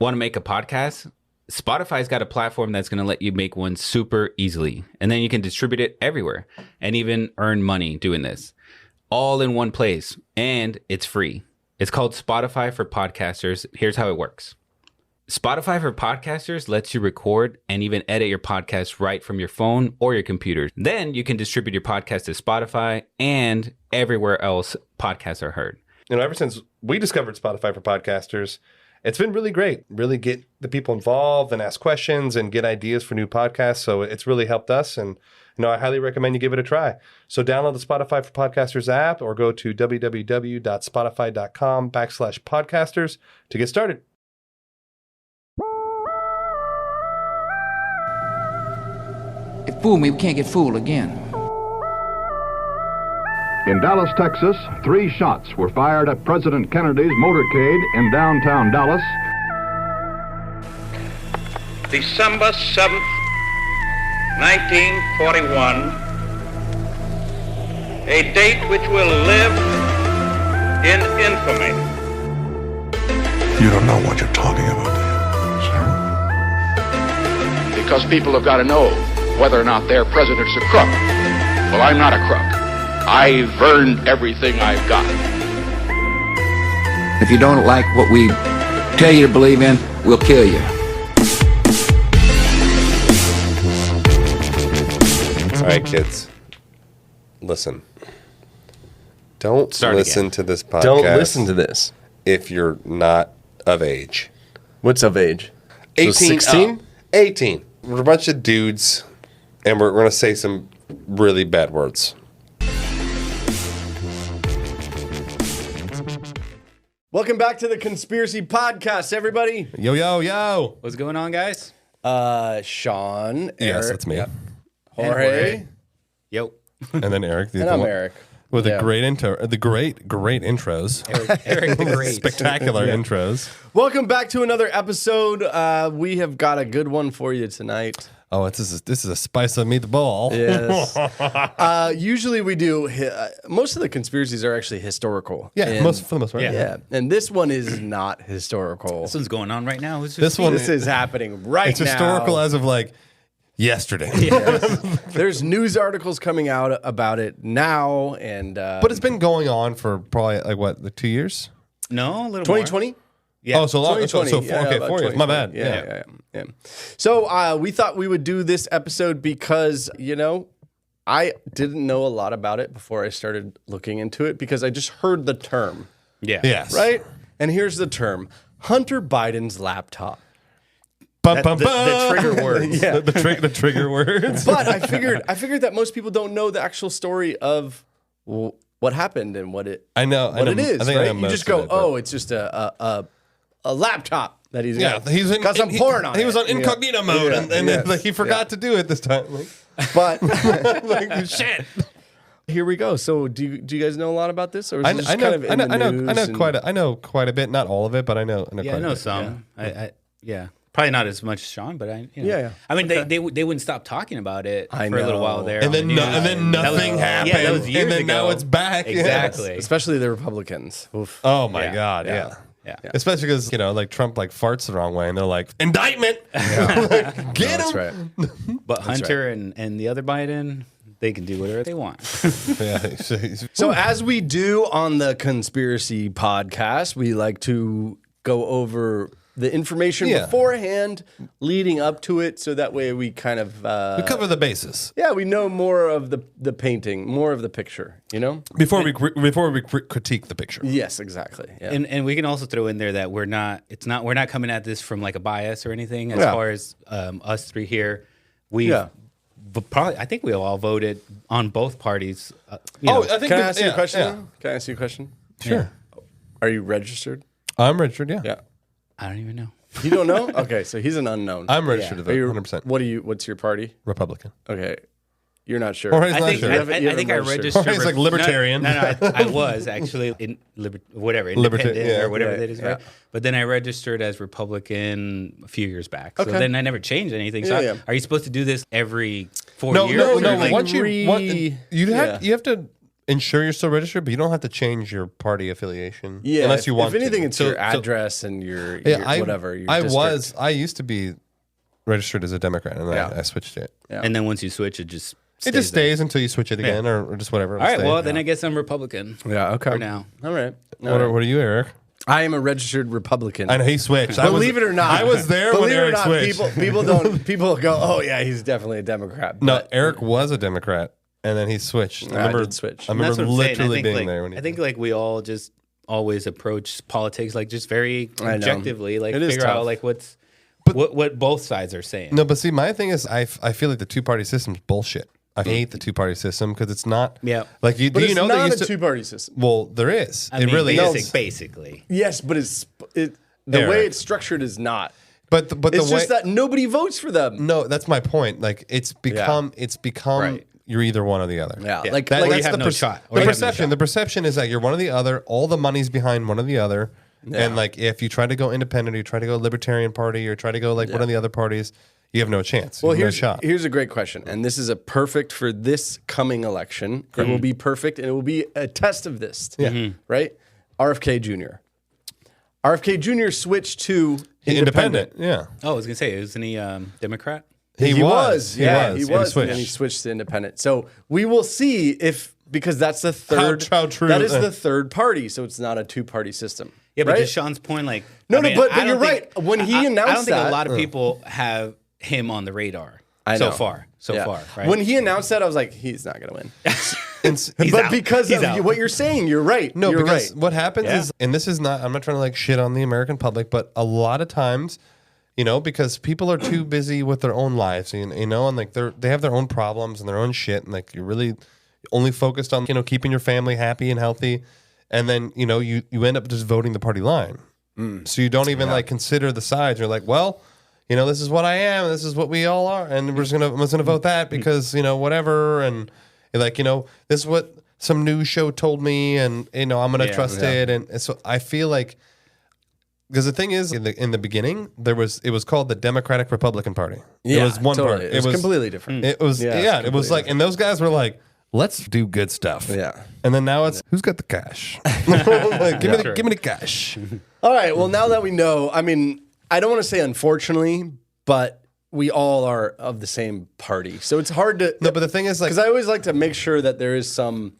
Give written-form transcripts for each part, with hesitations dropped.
Want to make a podcast? Spotify's got a platform that's going to let you make one super easily. And then you can distribute it everywhere and even earn money doing this. All in one place. And it's free. It's called Spotify for Podcasters. Here's how it works. Spotify for Podcasters lets you record and even edit your podcast right from your phone or your computer. Then you can distribute your podcast to Spotify and everywhere else podcasts are heard. Ever since we discovered Spotify for Podcasters, it's been really great. Really get the people involved and ask questions and get ideas for new podcasts. So it's really helped us. And I highly recommend you give it a try. So download the Spotify for Podcasters app or go to www.spotify.com/podcasters to get started. It fooled me, we can't get fooled again. In Dallas, Texas, 3 shots were fired at President Kennedy's motorcade in downtown Dallas. December 7th, 1941, a date which will live in infamy. You don't know what you're talking about, do you, sir? Because people have got to know whether or not their president's a crook. Well, I'm not a crook. I've earned everything I've got. If you don't like what we tell you to believe in, we'll kill you. All right, kids. Listen. Don't listen to this podcast. Don't listen to this. If you're not of age. What's of age? 18. So 16? 18. We're a bunch of dudes, and we're going to say some really bad words. Welcome back to the Conspiracy Podcast, everybody. Yo, yo, yo. What's going on, guys? Sean, Eric. Yes, that's me. Jorge. Yo. And then Eric. And I'm Eric. With the great great intros. Eric the Great. Spectacular intros. Welcome back to another episode. We have got a good one for you tonight. Oh, this is a spice of meatball. Yes. Usually we do, most of the conspiracies are actually historical. Yeah, and, for the most part. Yeah. And this one is not historical. This one's going on right now. This is happening right now. It's historical as of like yesterday. Yes. There's news articles coming out about it now, and but it's been going on for probably like 2 years? No, a little 2020? more. Yeah. Oh, so long. 2020. Okay, 4 years. My bad. Yeah. So we thought we would do this episode because, I didn't know a lot about it before I started looking into it because I just heard the term. Yeah. Yes. Right? And here's the term. Hunter Biden's laptop. The trigger words. Yeah. the trigger words. But I figured that most people don't know the actual story of what happened and what it I know it is. I think right? I know You just most go, of it, it's just a laptop that he's got. he's got some porn on. He was on incognito mode, and yes. then he forgot to do it this time. But Shit. here we go. So do you guys know a lot about this, or is it just I kind of in the news I know quite a bit. Not all of it, but I know. Yeah, quite I know a bit. some. Yeah. Probably not as much as Sean, but Yeah. I mean, they wouldn't stop talking about it for a little while there. And then nothing happened. Yeah, that was years and then ago. now it's back. Exactly. Yes. especially the Republicans. Oof. Oh my Yeah. God. Yeah. Yeah. Especially because like Trump farts the wrong way, and they're like indictment. Get That's him. right. But Hunter and the other Biden, they can do whatever they want. So as we do on the Conspiracy Podcast, we like to go over the information beforehand, leading up to it, so that way we kind of we cover the bases. Yeah, we know more of the painting, more of the picture. Before we critique the picture. Yes, exactly. Yeah. And we can also throw in there that we're not coming at this from like a bias or anything. As far as us three here, I think we all voted on both parties. I think. Can I ask you a question? Yeah. Can I ask you a question? Sure. Are you registered? I'm registered. Yeah. Yeah. I don't even know. You don't know? Okay, so he's an unknown. I'm registered to vote. 100%. What's your party? Republican. Okay. You're not sure. Or he's I not think sure. I think I registered. Or he's like libertarian. No, I was actually independent or whatever that is, right? But then I registered as Republican a few years back. So then I never changed anything. So are you supposed to do this every 4 years? No. Like, Once you have to ensure you're still registered, but you don't have to change your party affiliation. Yeah, unless you want If anything, to. it's your address and your whatever. Your I used to be registered as a Democrat, and I switched it. Yeah. And then once you switch, it just stays until you switch it again, or just whatever. All right, well, then I guess I'm Republican. Yeah, okay. For now. All right. What are you, Eric? I am a registered Republican. I know he switched. Believe it or not, I was there when Eric switched. People go, oh yeah, he's definitely a Democrat. No, But Eric was a Democrat, and then he switched. I did switch. I remember That's what I'm saying. literally being like, there when he. I think like we all just always approach politics like just very I know. objectively, like It is figure out tough. like what both sides are saying. No, but see, my thing is, I feel like the two-party system's bullshit. I hate the two-party system because it's not. Yeah. Like you, But do it's you know not that a used to, two-party system. Well, there is. I mean, really is. basically. Yes, but the Eric. way it's structured is not. But It's the just way, that nobody votes for them. no, that's my point. Like it's become Right. you're either one or the other. Yeah, Yeah. like That- Or you that's have the no shot. Or The you have no perception. shot. The perception is that you're one or the other. All the money's behind one or the other. And like if you try to go independent, or you try to go Libertarian Party, or try to go like one of the other parties, you have no chance. Well, you have no shot. here's a great question, and this is a perfect for this coming election. It will be perfect, and it will be a test of this. Yeah, right. RFK Jr. RFK Jr. switched to independent. Yeah. Oh, I was gonna say, isn't he Democrat? He was. He And was, and then he switched to independent. So we will see if because that's the third. How true that is is that? the third party, so it's not a two-party system. Yeah, but right? to Sean's point, like No, I no, mean, but I don't you're think- right. When he I don't announced think that- a lot of people have him on the radar I so know. far. Yeah. Right? When he announced that, I was like, he's not going to win. He's but out. because He's of out. what you're saying, you're right. No, you're because right. what happens Yeah. is, and this is not, I'm not trying to like shit on the American public, but a lot of times, you know, because people are too busy with their own lives, you know, and like they have their own problems and their own shit, and like you're really only focused on, you know, keeping your family happy and healthy, and then, you know, you end up just voting the party line. So you don't even like consider the sides. You're like, well, you know, this is what I am, this is what we all are, and I'm just gonna vote that because, you know, whatever, and like, you know, this is what some news show told me, and you know, I'm gonna trust it, and so I feel like because the thing is, in the beginning, it was called the Democratic Republican Party. Yeah, it was one totally. party. It was completely different. It was Yeah, yeah, it's it was like, completely and those guys were like, let's do good stuff. Yeah. And then now it's who's got the cash? Like, give me the cash. All right. Well, now that we know, I mean, I don't want to say unfortunately, but we all are of the same party. So it's hard to. No, but the thing is, like, because I always like to make sure that there is some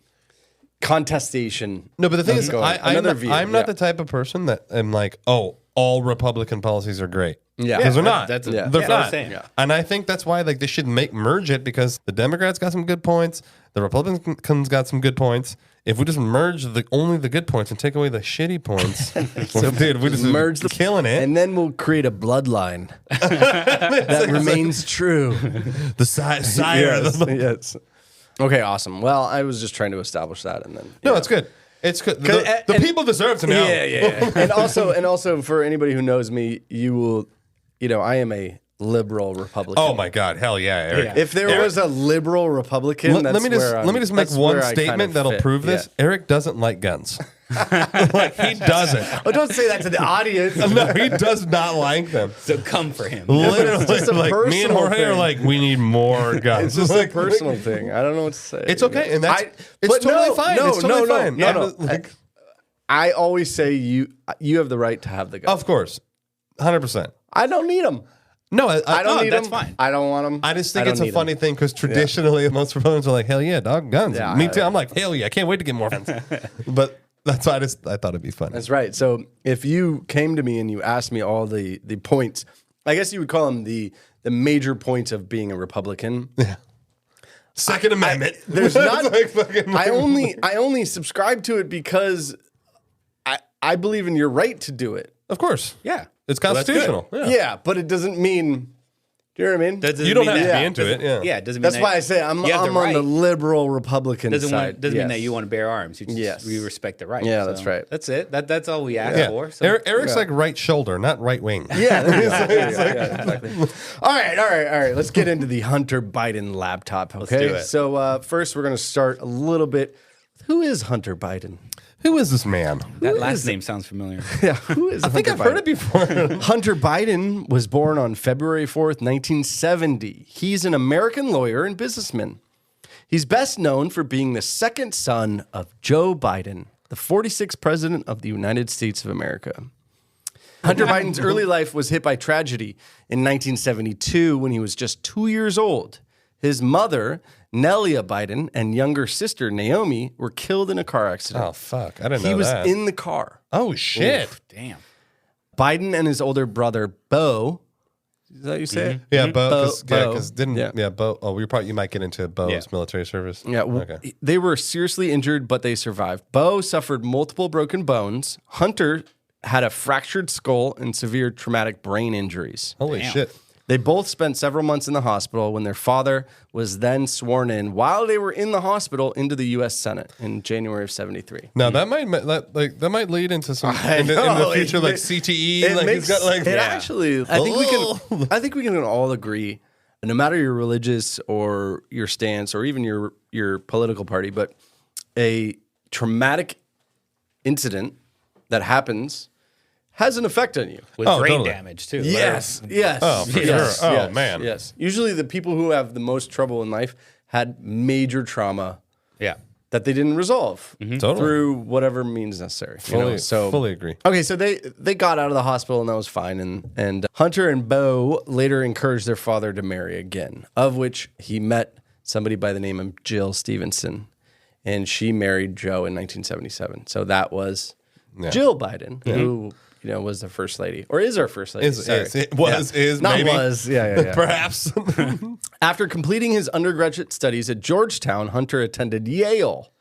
contestation. no, but the thing is, going. I'm not the type of person that am like, oh, all Republican policies are great. Yeah. Because they're not. They're They're what I'm not. saying. Yeah. And I think that's why like they should merge it, because the Democrats got some good points, the Republicans got some good points. If we just merge only the good points and take away the shitty points, well, dude, we just merge the killing it. and then we'll create a bloodline that remains true. The sire. Yes. Okay. Awesome. Well, I was just trying to establish that, and then No, it's good. It's good. The and- people deserve to know. Yeah. and also for anybody who knows me, you will, you know, I am a liberal Republican. Oh my God! Hell yeah, Eric. Yeah. If there was a liberal Republican, Let me just make one where I kind statement of that'll fit. prove this. Yeah. Eric doesn't like guns. Like he doesn't. Oh, don't say that to the audience. No, he does not like them. So come for him. Literally, just a like me and personal Jorge are thing. like, we need more guns. It's just Like, a personal thing. I don't know what to say. It's okay, and it's but totally fine. No, It's totally no, fine. No. Like, I always say you have the right to have the gun. of course, 100%. I don't need them. No, I don't need that's them. fine. I don't want them. I just think it's a funny thing because traditionally most Republicans are like, hell yeah, dog, guns. Yeah, Me too. I'm like, hell yeah, I can't wait to get more guns. But that's why I thought it'd be funny. That's right. So if you came to me and you asked me all the points, I guess you would call them the major points of being a Republican. Second Amendment. There's not. Like fucking- I only subscribe to it because I believe in your right to do it. Of course. Yeah. It's Well, that's good. constitutional. Yeah, but it doesn't mean. Do you know what I mean? Doesn't You don't mean have to that- be into it. Yeah. Yeah, it doesn't mean That's that- why I say I'm you have on the right. liberal Republican Doesn't side. mean Yes. that you want to bear arms. You just, Yes. we respect the right. Yeah, that's right. That's it. That's all we ask Yeah. for. So. Eric's like right shoulder, not right wing. Yeah, there you go. Yeah, exactly. All right. Let's get into the Hunter Biden laptop. Okay. do it. So first, we're going to start a little bit. Who is Hunter Biden? Who is this man? That last name sounds familiar. Yeah, who is? I think I've heard it before. Hunter Biden was born on February 4th, 1970. He's an American lawyer and businessman. He's best known for being the second son of Joe Biden, the 46th president of the United States of America. Hunter Biden's early life was hit by tragedy in 1972 when he was just 2 years old. His mother, Nelia Biden, and younger sister, Naomi, were killed in a car accident. Oh, fuck. I didn't know He was that. in the car. Oh, shit. Oof, damn. Biden and his older brother, Bo, is that how you say it? Yeah, Bo. Bo. Because didn't... Yeah. Yeah, Bo. Oh, you might get into Bo's military service. Yeah, Okay. they were seriously injured, but they survived. Bo suffered multiple broken bones. Hunter had a fractured skull and severe traumatic brain injuries. Holy shit. They both spent several months in the hospital when their father was then sworn in while they were in the hospital into the U.S. Senate in January of 73. Now that might lead into some in the future like CTE. I think we can all agree, no matter your religious or your stance or even your political party, but a traumatic incident that happens has an effect on you. With brain damage, too. Yes. Oh, for Yes. sure. Oh, Yes. man. Yes. Usually the people who have the most trouble in life had major trauma Yeah. that they didn't resolve Totally. through whatever means necessary. Fully agree. Okay, so they got out of the hospital and that was fine. And Hunter and Bo later encouraged their father to marry again, of which he met somebody by the name of Jill Stevenson, and she married Joe in 1977. So that was Jill Biden, who was the first lady, or is our first lady. Is Not maybe. was, yeah. Perhaps. After completing his undergraduate studies at Georgetown, Hunter attended Yale,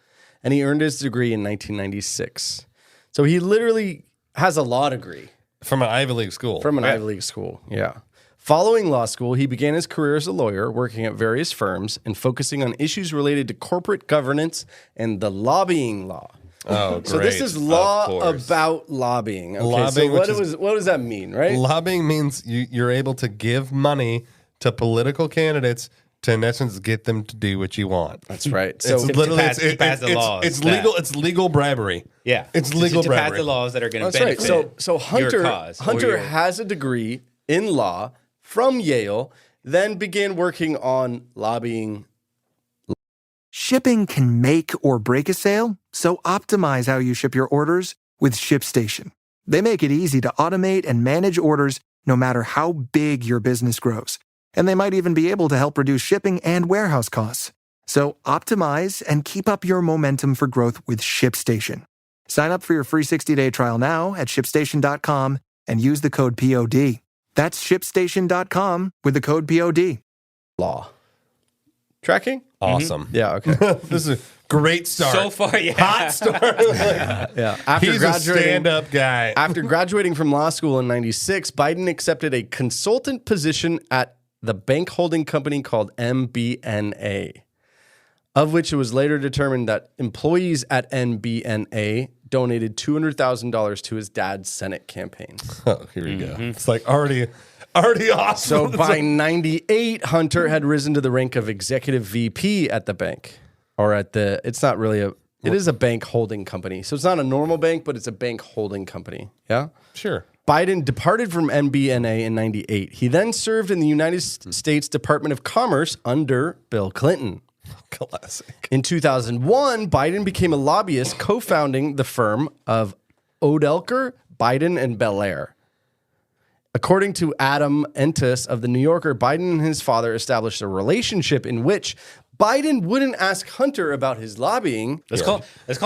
and he earned his degree in 1996. So he literally has a law degree. From an Ivy League school. Ivy League school, yeah. Following law school, he began his career as a lawyer, working at various firms and focusing on issues related to corporate governance and the lobbying law. Oh, great. So this is law about lobbying. Okay, Lobbying, so what does that mean, right? Lobbying means you're able to give money to political candidates to, in essence, get them to do what you want. That's right. So It's literally to pass the laws. It's legal. It's legal bribery. Yeah. It's legal to bribery. pass the laws that are going to that's right. benefit So Hunter your cause. Hunter has a degree in law from Yale, then began working on lobbying. Shipping can make or break a sale, so optimize how you ship your orders with ShipStation. They make it easy to automate and manage orders no matter how big your business grows. And they might even be able to help reduce shipping and warehouse costs. So optimize and keep up your momentum for growth with ShipStation. Sign up for your free 60-day trial now at ShipStation.com and use the code POD. That's ShipStation.com with the code POD. Law. Tracking? Awesome. Yeah, okay. This is a great start. So far, yeah. Hot start. Yeah. He's a stand-up guy. After graduating from law school in 96, Biden accepted a consultant position at the bank holding company called MBNA, of which it was later determined that employees at MBNA donated $200,000 to his dad's Senate campaign. Oh, here we go. It's like already awesome. So by 98, Hunter had risen to the rank of executive VP at the bank, or at the, it is a bank holding company. So it's not a normal bank, but it's a bank holding company. Yeah? Sure. Biden departed from MBNA in 98. He then served in the United States Department of Commerce under Bill Clinton. Classic. In 2001, Biden became a lobbyist, co-founding the firm of Odelker, Biden, and Belair. According to Adam Entis of The New Yorker, Biden and his father established a relationship in which Biden wouldn't ask Hunter about his lobbying. Let's call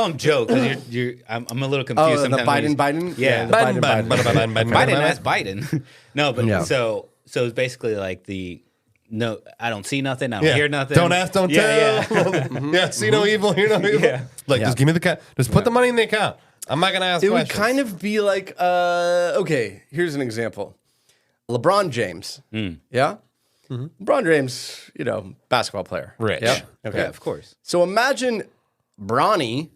him Joe, because I'm a little confused. Oh, the sometimes Biden? Yeah. the Biden. Biden asked Biden. No, but Yeah. so it's basically like no, I don't see nothing. I don't hear nothing. Don't ask, don't tell. Yeah, see no evil, hear no evil. Yeah. Like, just give me the account. Just put the money in the account. I'm not going to ask It questions. would kind of be like, okay, here's an example. LeBron James. Yeah? LeBron James, basketball player. Rich. Yeah? Okay. Yeah, of course. So imagine Bronny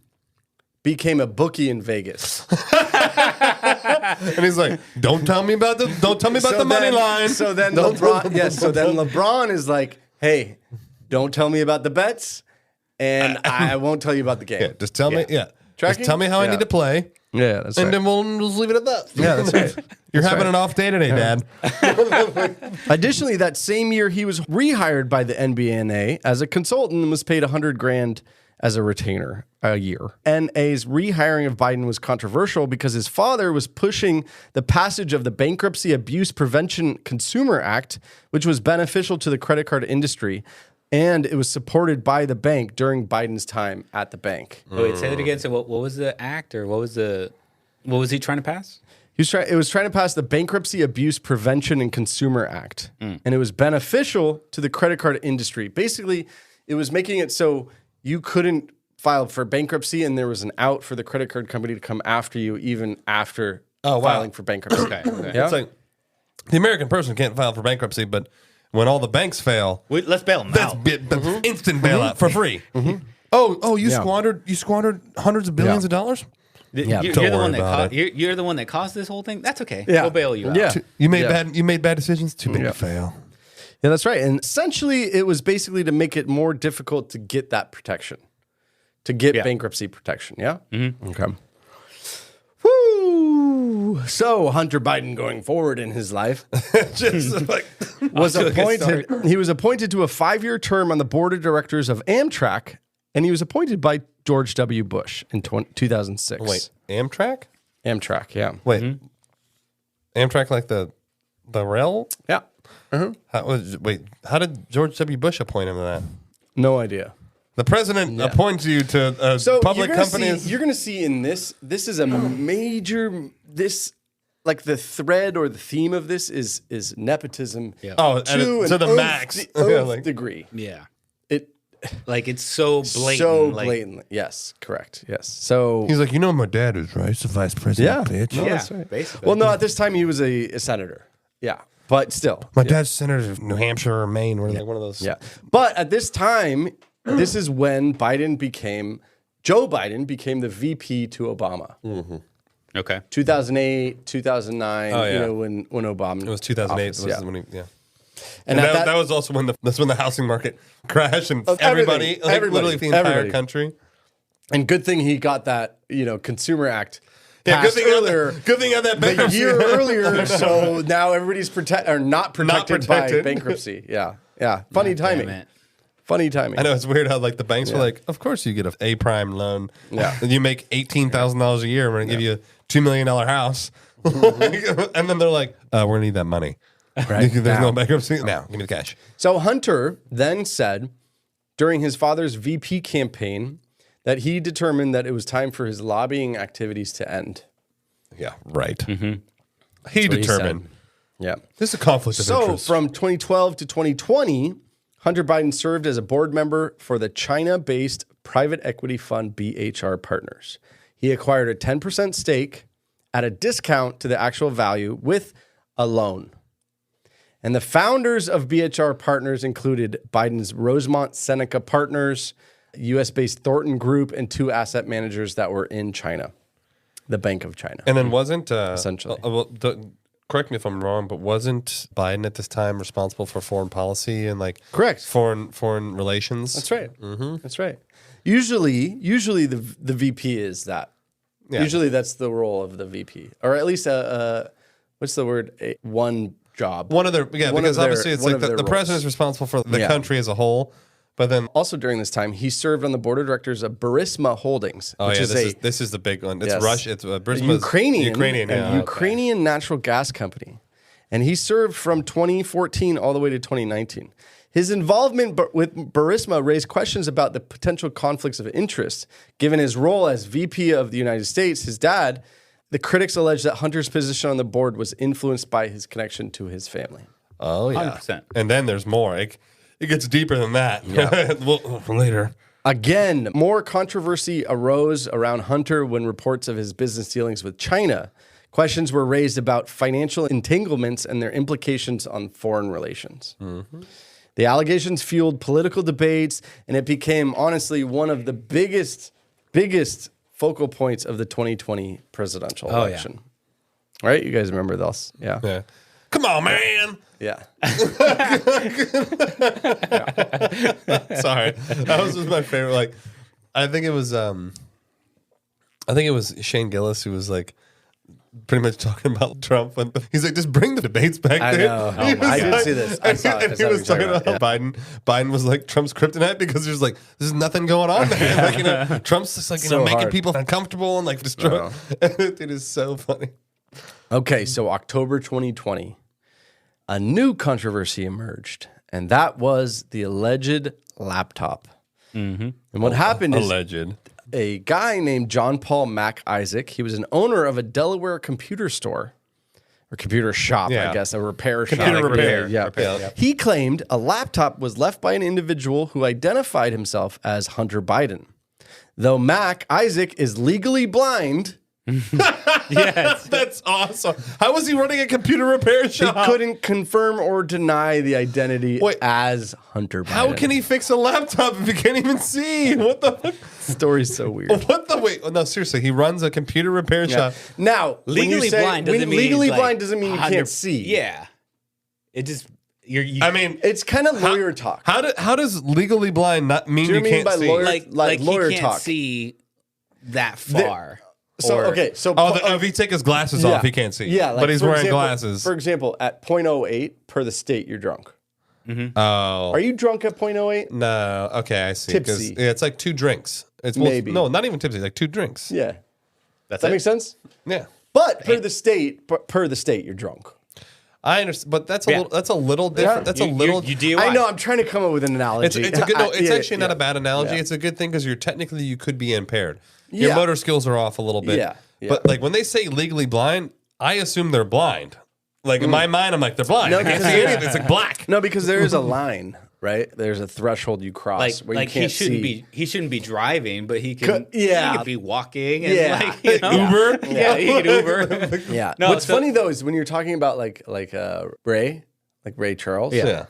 became a bookie in Vegas. And he's like, don't tell me about the money line. So then LeBron is like, hey, don't tell me about the bets, and I won't tell you about the game. Yeah, just tell me. Yeah, Tracking? just tell me how I Yeah. need to play, Yeah, that's And right. then we'll just leave it at that. Yeah, that's right. You're having an off day today, Dad. Additionally, that same year, he was rehired by the NBNA as a consultant and was paid $100,000 as a retainer a year. NA's rehiring of Biden was controversial because his father was pushing the passage of the Bankruptcy Abuse Prevention Consumer Act, which was beneficial to the credit card industry. And it was supported by the bank during Biden's time at the bank. Wait, say that again. So what was the act, or what was he trying to pass? It was trying to pass the Bankruptcy Abuse Prevention and Consumer Act. And it was beneficial to the credit card industry. Basically, it was making it so you couldn't file for bankruptcy and there was an out for the credit card company to come after you even after filing for bankruptcy. Okay. Yeah? It's like the American person can't file for bankruptcy, but when all the banks fail, Let's bail him out. that's instant bailout for free. Oh, you squandered hundreds of billions of dollars? Yeah, You're don't the one worry that about it. you're the one that caused this whole thing. That's okay. Yeah. We'll bail you out. Yeah. You made bad decisions? Too big to fail. Yeah, that's right. And essentially, it was basically to make it more difficult to get that protection, to get bankruptcy protection. Yeah? Mm-hmm. Okay. Woo! So, Hunter Biden going forward in his life Just like was appointed. He was appointed to a 5-year term on the board of directors of Amtrak, and he was appointed by George W. Bush in 2006. wait, Amtrak? Amtrak, yeah. Wait, Amtrak like the rail? Yeah. How did George W. Bush appoint him to that? No idea. The president appoints you to public companies. You're going to see in this is a major, like the thread or the theme of this is nepotism. Yeah. Oh, to to the an max. nth degree. Yeah. It Like it's so blatant. so like- blatantly. Yes, correct. Yes. So He's like, my dad is right. He's the vice president, bitch. No, Yeah, that's right. basically. Well, no, at this time he was a senator. Yeah, but still. My dad's senator of New Hampshire or Maine. Or like one of those. Yeah. But at this time, this is when Joe Biden became the VP to Obama. Okay. 2008, 2009, Oh, yeah. when Obama. It was 2008. office, Was yeah. when he, And And at that was also when the housing market crashed and everybody, literally the entire everybody. country. And good thing he got that, Consumer Act Yeah, passed earlier. Good thing had that A bankruptcy. year earlier, so now everybody's not protected by protected. bankruptcy. Yeah, yeah. Funny timing. Damn it. Funny timing. I know it's weird how the banks were like, of course you get a A-prime loan. Yeah. And you make $18,000 a year. We're gonna give you a $2 million house. And then they're like, we're gonna need that money. Right. There's Now. no bankruptcy. Now give me the cash. So Hunter then said during his father's VP campaign that he determined that it was time for his lobbying activities to end. Yeah, right. He what he determined. said. Yeah. This is a conflict of So interest. from 2012 to 2020, Hunter Biden served as a board member for the China-based private equity fund BHR Partners. He acquired a 10% stake at a discount to the actual value with a loan. And the founders of BHR Partners included Biden's Rosemont Seneca Partners, US-based Thornton Group, and 2 asset managers that were in China, the Bank of China. And then wasn't Essentially. correct me if I'm wrong, but wasn't Biden at this time responsible for foreign policy and Correct. foreign relations? That's right. That's right. Usually the VP is that. Yeah. Usually that's the role of the VP, or at least what's the word? One job. One of their One because of their- obviously it's one like of the their president is roles. responsible for the Yeah. country as a whole, but then Also during this time, he served on the board of directors of Burisma Holdings, which is this is the big one. It's Yes. Russia. It's a Burisma's Ukrainian natural gas company, and he served from 2014 all the way to 2019. His involvement with Burisma raised questions about the potential conflicts of interest. Given his role as VP of the United States, his dad, the critics alleged that Hunter's position on the board was influenced by his connection to his family. Oh yeah, 100%. And then there's more. It gets deeper than that. Yeah. Later. Again, more controversy arose around Hunter when reports of his business dealings with China. Questions were raised about financial entanglements and their implications on foreign relations. The allegations fueled political debates, and it became, honestly, one of the biggest focal points of the 2020 presidential election. Right? You guys remember this? Yeah. Yeah. Come on, man. Yeah. Sorry, that was just my favorite. I think it was. I think it was Shane Gillis who was like pretty much talking about Trump. When he's like, just bring the debates back I there. know. I didn't see this. I saw it. And he was talking about how Biden was like Trump's kryptonite because there's like, there's nothing going on there. Like, you know, Trump's just like, you know, making people uncomfortable and like destroy. It is so funny. Okay, so October 2020, a new controversy emerged, and that was the alleged laptop. And what happened is a guy named John Paul Mac Isaac, he was an owner of a Delaware computer store, or computer shop, I guess, a repair shop. Computer repair. Yeah. He claimed a laptop was left by an individual who identified himself as Hunter Biden. Though Mac Isaac is legally blind... Yes. That's awesome. How was he running a computer repair shop? He couldn't confirm or deny the identity as Hunter Biden. How can he fix a laptop if he can't even see? What the fuck? Story's so weird. What the wait? No, seriously, he runs a computer repair shop. Now, Legally blind doesn't mean legally like blind doesn't mean you can't see. Yeah. It just I mean, It's kind of lawyer talk. how does legally blind not mean Do you you mean can't by see? lawyer- like lawyer he can't talk. see that far. So If he take his glasses off, he can't see. Yeah, like, but he's for wearing example- glasses. For example, at 0.08 per the state, you're drunk. Oh, Are you drunk at 0.08? no. Okay, I see. 'Cause, Tipsy. yeah, it's like 2 drinks. It's Maybe. no, not even tipsy. Like 2 drinks. Yeah. That's Does that it. make sense? Yeah, But per the state, you're drunk. I understand. But that's a little different. That's a little. You DUI. I know. I'm trying to come up with an analogy. It's a good. No, it's Yeah, actually not yeah. a bad analogy. Yeah. It's a good thing because you could be impaired. Your Yeah. motor skills are off a little bit. Yeah. But like when they say legally blind, I assume they're blind. Like in my mind, I'm like they're blind. No, I can't because- see anything. It's like black. No, because there is a line, right? There's a threshold you cross where you he can't shouldn't see. he shouldn't be driving, but he can he could be walking and Yeah. like, you know, Uber. Yeah, he could Uber. Yeah. No, What's so- funny though is when you're talking about Ray Charles. Yeah.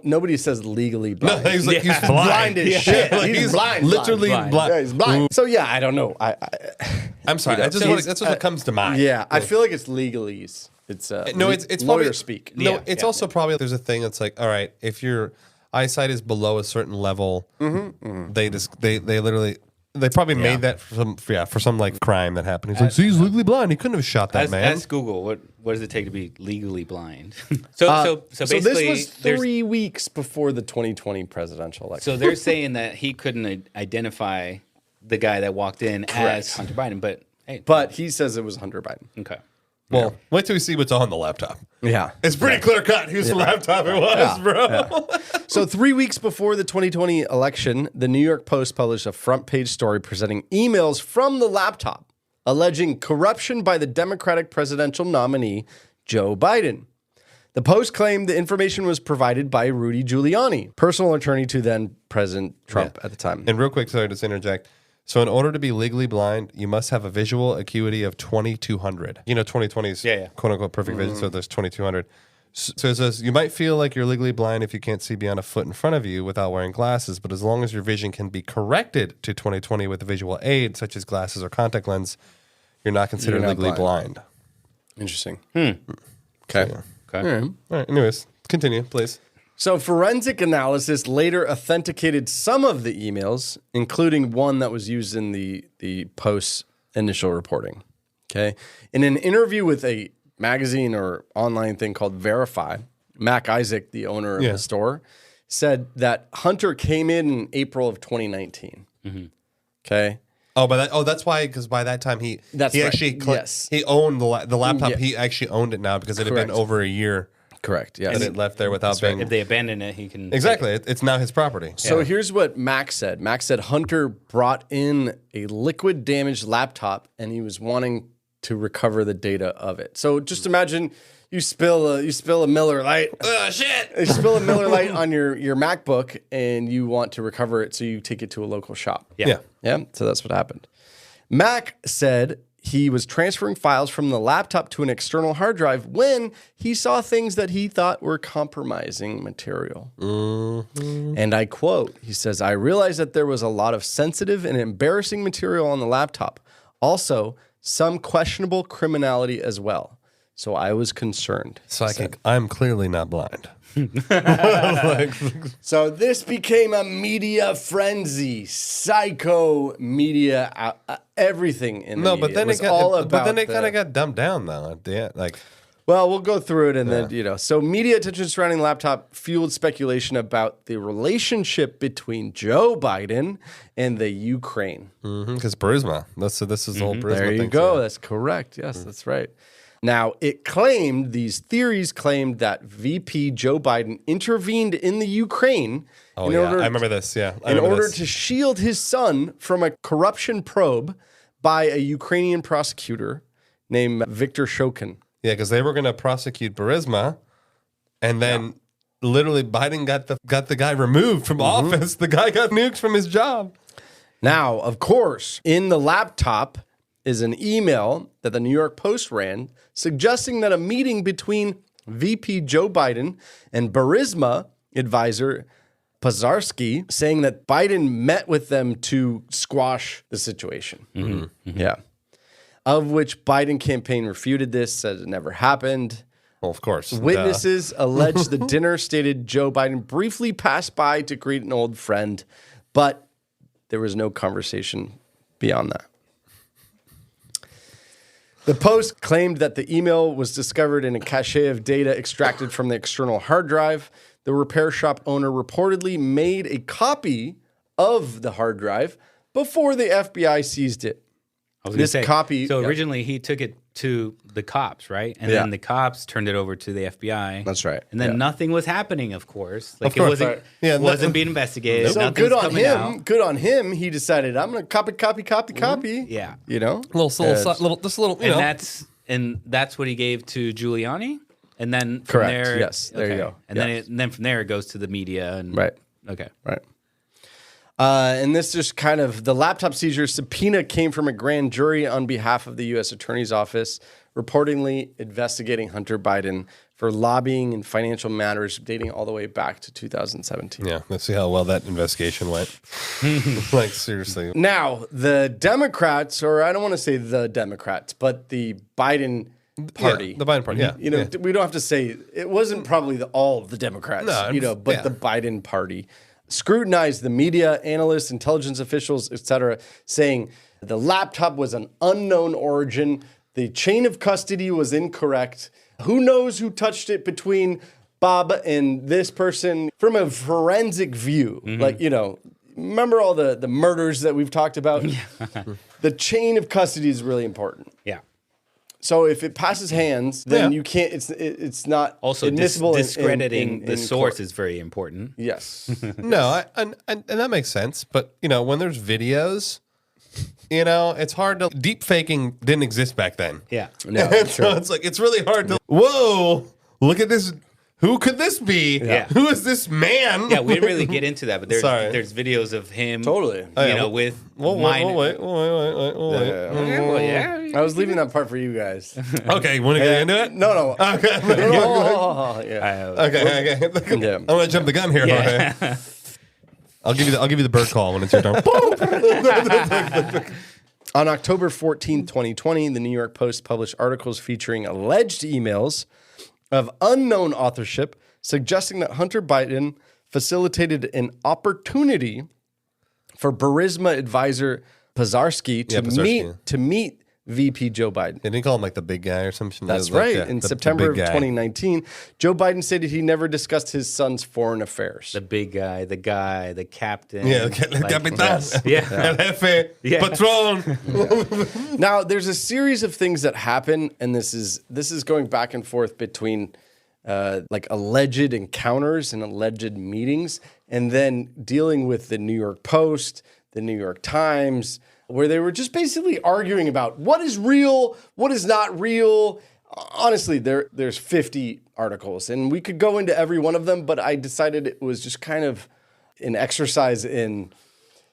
Nobody says legally blind. No, he's like he's blind. blind as shit. Like, he's blind. Literally blind. blind. Yeah, he's blind. So yeah, I don't know. I'm sorry. You know, That's what comes to mind. Yeah, I feel like it's legalese. It's No, it's lawyer probably speak. No, Yeah, it's yeah, also probably there's a thing that's like, all right, if your eyesight is below a certain level, they probably made that for some like crime that happened. He's like, see, he's legally blind. He couldn't have shot that man. Ask Google what does it take to be legally blind? So So basically, this was 3 weeks before the 2020 presidential election. So they're saying that he couldn't identify the guy that walked in as Hunter Biden, but hey, But he says it was Hunter Biden. okay. Well, wait till we see what's on the laptop. Yeah. It's pretty clear cut whose laptop it was, bro. So 3 weeks before the 2020 election, the New York Post published a front page story presenting emails from the laptop alleging corruption by the Democratic presidential nominee, Joe Biden. The Post claimed the information was provided by Rudy Giuliani, personal attorney to then President Trump at the time. And real quick, sorry to interject. So in order to be legally blind, you must have a visual acuity of 2200. You know, 2020 is quote unquote perfect vision, so there's 2200. So it says you might feel like you're legally blind if you can't see beyond a foot in front of you without wearing glasses, but as long as your vision can be corrected to 2020 with a visual aid, such as glasses or contact lens, you're not considered You're not legally blind. blind. Interesting. Okay. Okay. All right. Anyways, continue, please. So forensic analysis later authenticated some of the emails, including one that was used in the Post's initial reporting. Okay. In an interview with a magazine or online thing called Verify, Mac Isaac, the owner of the store, said that Hunter came in April of 2019. Okay. Oh, that's why, because by that time he actually he owned the laptop. Yeah. He actually owned it now because it had been over a year. Correct. Yes. And it left there without being. If they abandon it, he can Exactly. It's now his property. So here's what Mac said. Mac said Hunter brought in a liquid damaged laptop and he was wanting to recover the data of it. So just imagine you spill a Miller Lite. Shit. You spill a Miller Lite on your MacBook and you want to recover it, so you take it to a local shop. Yeah. So that's what happened. Mac said he was transferring files from the laptop to an external hard drive when he saw things that he thought were compromising material. And I quote, he says, "I realized that there was a lot of sensitive and embarrassing material on the laptop. Also, some questionable criminality as well. So I was concerned. Psychic. I'm clearly not blind. So this became a media frenzy, psycho media, everything in the media. But then it was all about. But then it kind of got dumbed down though at the end. Like, well, we'll go through it and then So media attention surrounding the laptop fueled speculation about the relationship between Joe Biden and the Ukraine. because Burisma. This is the whole Burisma There thing. you go. That's correct. Yes, that's right. Now, these theories claimed that VP Joe Biden intervened in the Ukraine I remember this. Yeah, in order to shield his son from a corruption probe by a Ukrainian prosecutor named Viktor Shokin. Yeah, because they were going to prosecute Burisma, and then literally Biden got the guy removed from office. The guy got nuked from his job. Now, of course, in the laptop is an email that the New York Post ran suggesting that a meeting between VP Joe Biden and Burisma advisor Pazarski, saying that Biden met with them to squash the situation. Yeah. Of which Biden campaign refuted this, said it never happened. Well, of course. Witnesses allege the dinner stated Joe Biden briefly passed by to greet an old friend, but there was no conversation beyond that. The Post claimed that the email was discovered in a cache of data extracted from the external hard drive. The repair shop owner reportedly made a copy of the hard drive before the FBI seized it. I was going to say, copy. So originally he took it to the cops, right? And then the cops turned it over to the FBI. That's right. And then nothing was happening, of course. Like Of course, it wasn't being investigated. So Nothing's good on coming him. out. Good on him. He decided I'm going to copy. Yeah. You know, And that's what he gave to Giuliani. And then from Correct. there, Yes. There you go. And then from there it goes to the media. And Right. Okay. Right. And this just kind of the laptop seizure subpoena came from a grand jury on behalf of the U.S. Attorney's Office, reportedly investigating Hunter Biden for lobbying and financial matters dating all the way back to 2017. Yeah, let's see how well that investigation went. Like, seriously. Now, the Democrats, or I don't want to say the Democrats, but the Biden party. Yeah, the Biden party, yeah. You know, we don't have to say it wasn't probably all of the Democrats, but the Biden party scrutinized the media, analysts, intelligence officials, etc., saying the laptop was an unknown origin, the chain of custody was incorrect. Who knows who touched it between Bob and this person from a forensic view? Like, remember all the murders that we've talked about? The chain of custody is really important. Yeah. So if it passes hands, then you can't. It's not Also, admissible. discrediting the in source court. is very important. Yes. No, and that makes sense. But, when there's videos, it's hard to... Deep faking didn't exist back then. Yeah. No, So it's like, it's really hard to... Whoa, look at this. Who could this be? Yeah. Who is this man? Yeah, we didn't really get into that, but there's Sorry. there's videos of him. Totally. With Wait. yeah. I was leaving that part for you guys. Okay, want to get into it? No. Okay. Yeah. Okay. Yeah. I'm gonna jump the gun here. Yeah. Okay. I'll give you the bird call when it's your turn. On October 14, 2020, the New York Post published articles featuring alleged emails of unknown authorship suggesting that Hunter Biden facilitated an opportunity for Burisma advisor Pazarski to meet VP Joe Biden. They didn't call him like the big guy or something. That's right. In September of 2019, Joe Biden stated he never discussed his son's foreign affairs. The big guy, the captain. Yeah, el capitán. Yeah. El jefe. Yeah. Patron. Now, there's a series of things that happen, and this is going back and forth between like alleged encounters and alleged meetings, and then dealing with the New York Post, the New York Times, where they were just basically arguing about what is real, what is not real. Honestly, there's 50 articles, and we could go into every one of them, but I decided it was just kind of an exercise in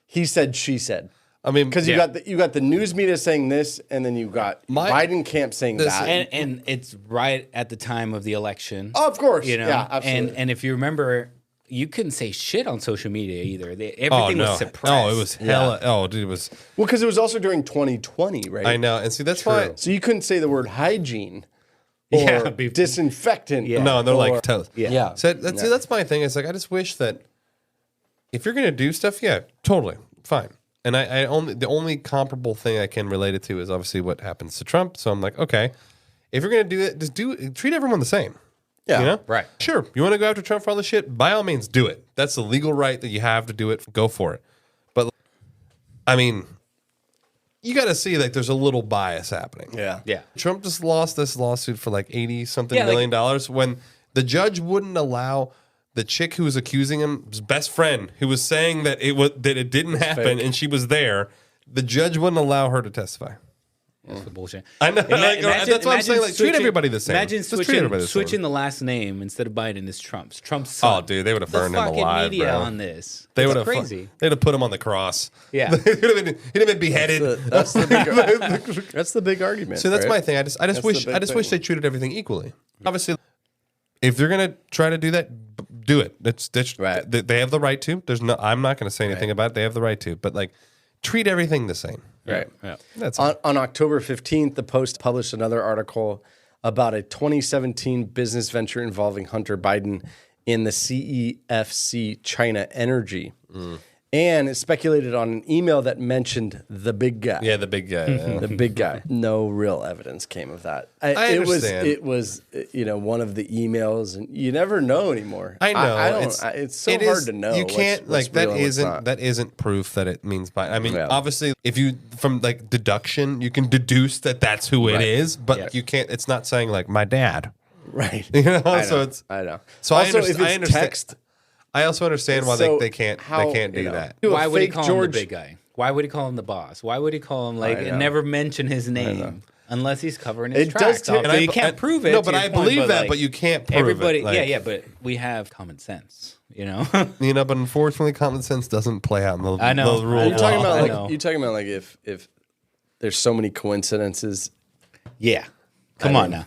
he said, she said. I mean, because you got the news media saying this, and then you got Biden camp saying that, and it's right at the time of the election. Oh, of course, yeah, absolutely. And if you remember, you couldn't say shit on social media either. Everything was suppressed. Oh, it was hella. Yeah. Oh, dude, it was. Well, because it was also during 2020, right? I know, and see that's why. So you couldn't say the word hygiene. or disinfectant. No, and they're like toast. Yeah. So that's my thing. It's like I just wish that if you're gonna do stuff, yeah, totally fine. And the only comparable thing I can relate it to is obviously what happens to Trump. So I'm like, okay, if you're gonna do it, just treat everyone the same. Yeah. You know? Right. Sure. You want to go after Trump for all this shit? By all means, do it. That's the legal right that you have to do it. Go for it. But I mean, you got to see like there's a little bias happening. Yeah. Trump just lost this lawsuit for like $80-something Yeah, million when the judge wouldn't allow the chick who was accusing him, his best friend, who was saying that it didn't happen and she was there. The judge wouldn't allow her to testify. That's the bullshit. I know. That's what I'm saying. Like, treat everybody the same. Imagine Just treat everybody the same. switching the last name instead of Biden is Trump's. Trump's son. Oh, dude, they would have burned him fucking alive, media bro. on this. They It's would have crazy. They'd have put him on the cross. Yeah. he'd have been beheaded. That's the big argument. So that's right? my thing. I just wish they treated everything equally. Obviously, if they're gonna try to do that, do it. That's right. They have the right to. I'm not gonna say anything about it. They have the right to. But like, treat everything the same. Right. Yeah. That's on October 15th, the Post published another article about a 2017 business venture involving Hunter Biden in the CEFC China Energy. And it speculated on an email that mentioned the big guy. Yeah, the big guy. Yeah. The big guy. No real evidence came of that. I understand. It was one of the emails, and you never know anymore. I know. It's so hard to know. You can't what's real and what's not. that isn't proof that it means Biden. I mean, Yeah. obviously, if you from like deduction, you can deduce that that's who it is, but you can't. It's not saying like my dad. Right. You know. I So know. it's. I know. So Also, I if it's understand. text, I also understand why So they can't how, do you know, that. do a Why would he fake call him George- the big guy? Why would he call him the boss? Why would he call him like I know. never mention his name unless he's covering his It does tracks? take- So you can't prove it. No, to but your I point, believe that. like, But you can't prove everybody. it. Like, Yeah, but we have common sense. You know. You know, but unfortunately, common sense doesn't play out in the, I know. the rule I of know. You're talking law. about I know. like if there's so many coincidences. Yeah. Come on now.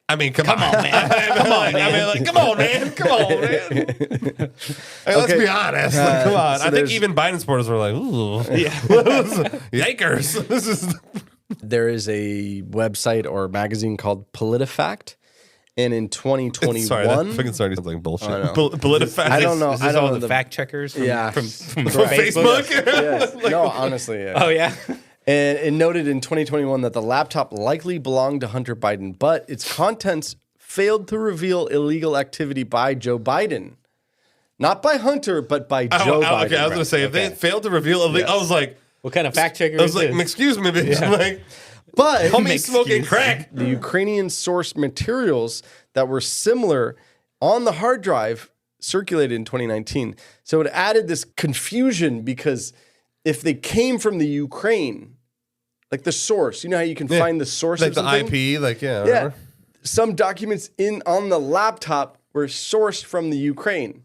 I mean, come on, man. Come on, man. I mean, like, come on, man. Come on, man. Hey, let's be honest. Like, come on. so I think there's- even Biden supporters were like, ooh. Yeah. Yikers. This is. There is a website or magazine called PolitiFact, and in 2021, Sorry, that fucking started sounds like bullshit. I know. PolitiFact. I don't know. Is I this don't all know the fact checkers from, Yeah. from Facebook. Yes. No, honestly. Yeah. Oh, yeah. And it noted in 2021 that the laptop likely belonged to Hunter Biden, but its contents failed to reveal illegal activity by Joe Biden. Not by Hunter, but by Joe Biden. Okay, I was going to say, if they failed to reveal, I was like, What kind of fact checker I was is like, this? excuse me, bitch. Like, But homie smoking crack. the Ukrainian sourced materials that were similar on the hard drive circulated in 2019. So it added this confusion because if they came from the Ukraine, like the source, you know how you can find the source Like of the something? IP, like, yeah. Yeah. whatever. Some documents on the laptop were sourced from the Ukraine.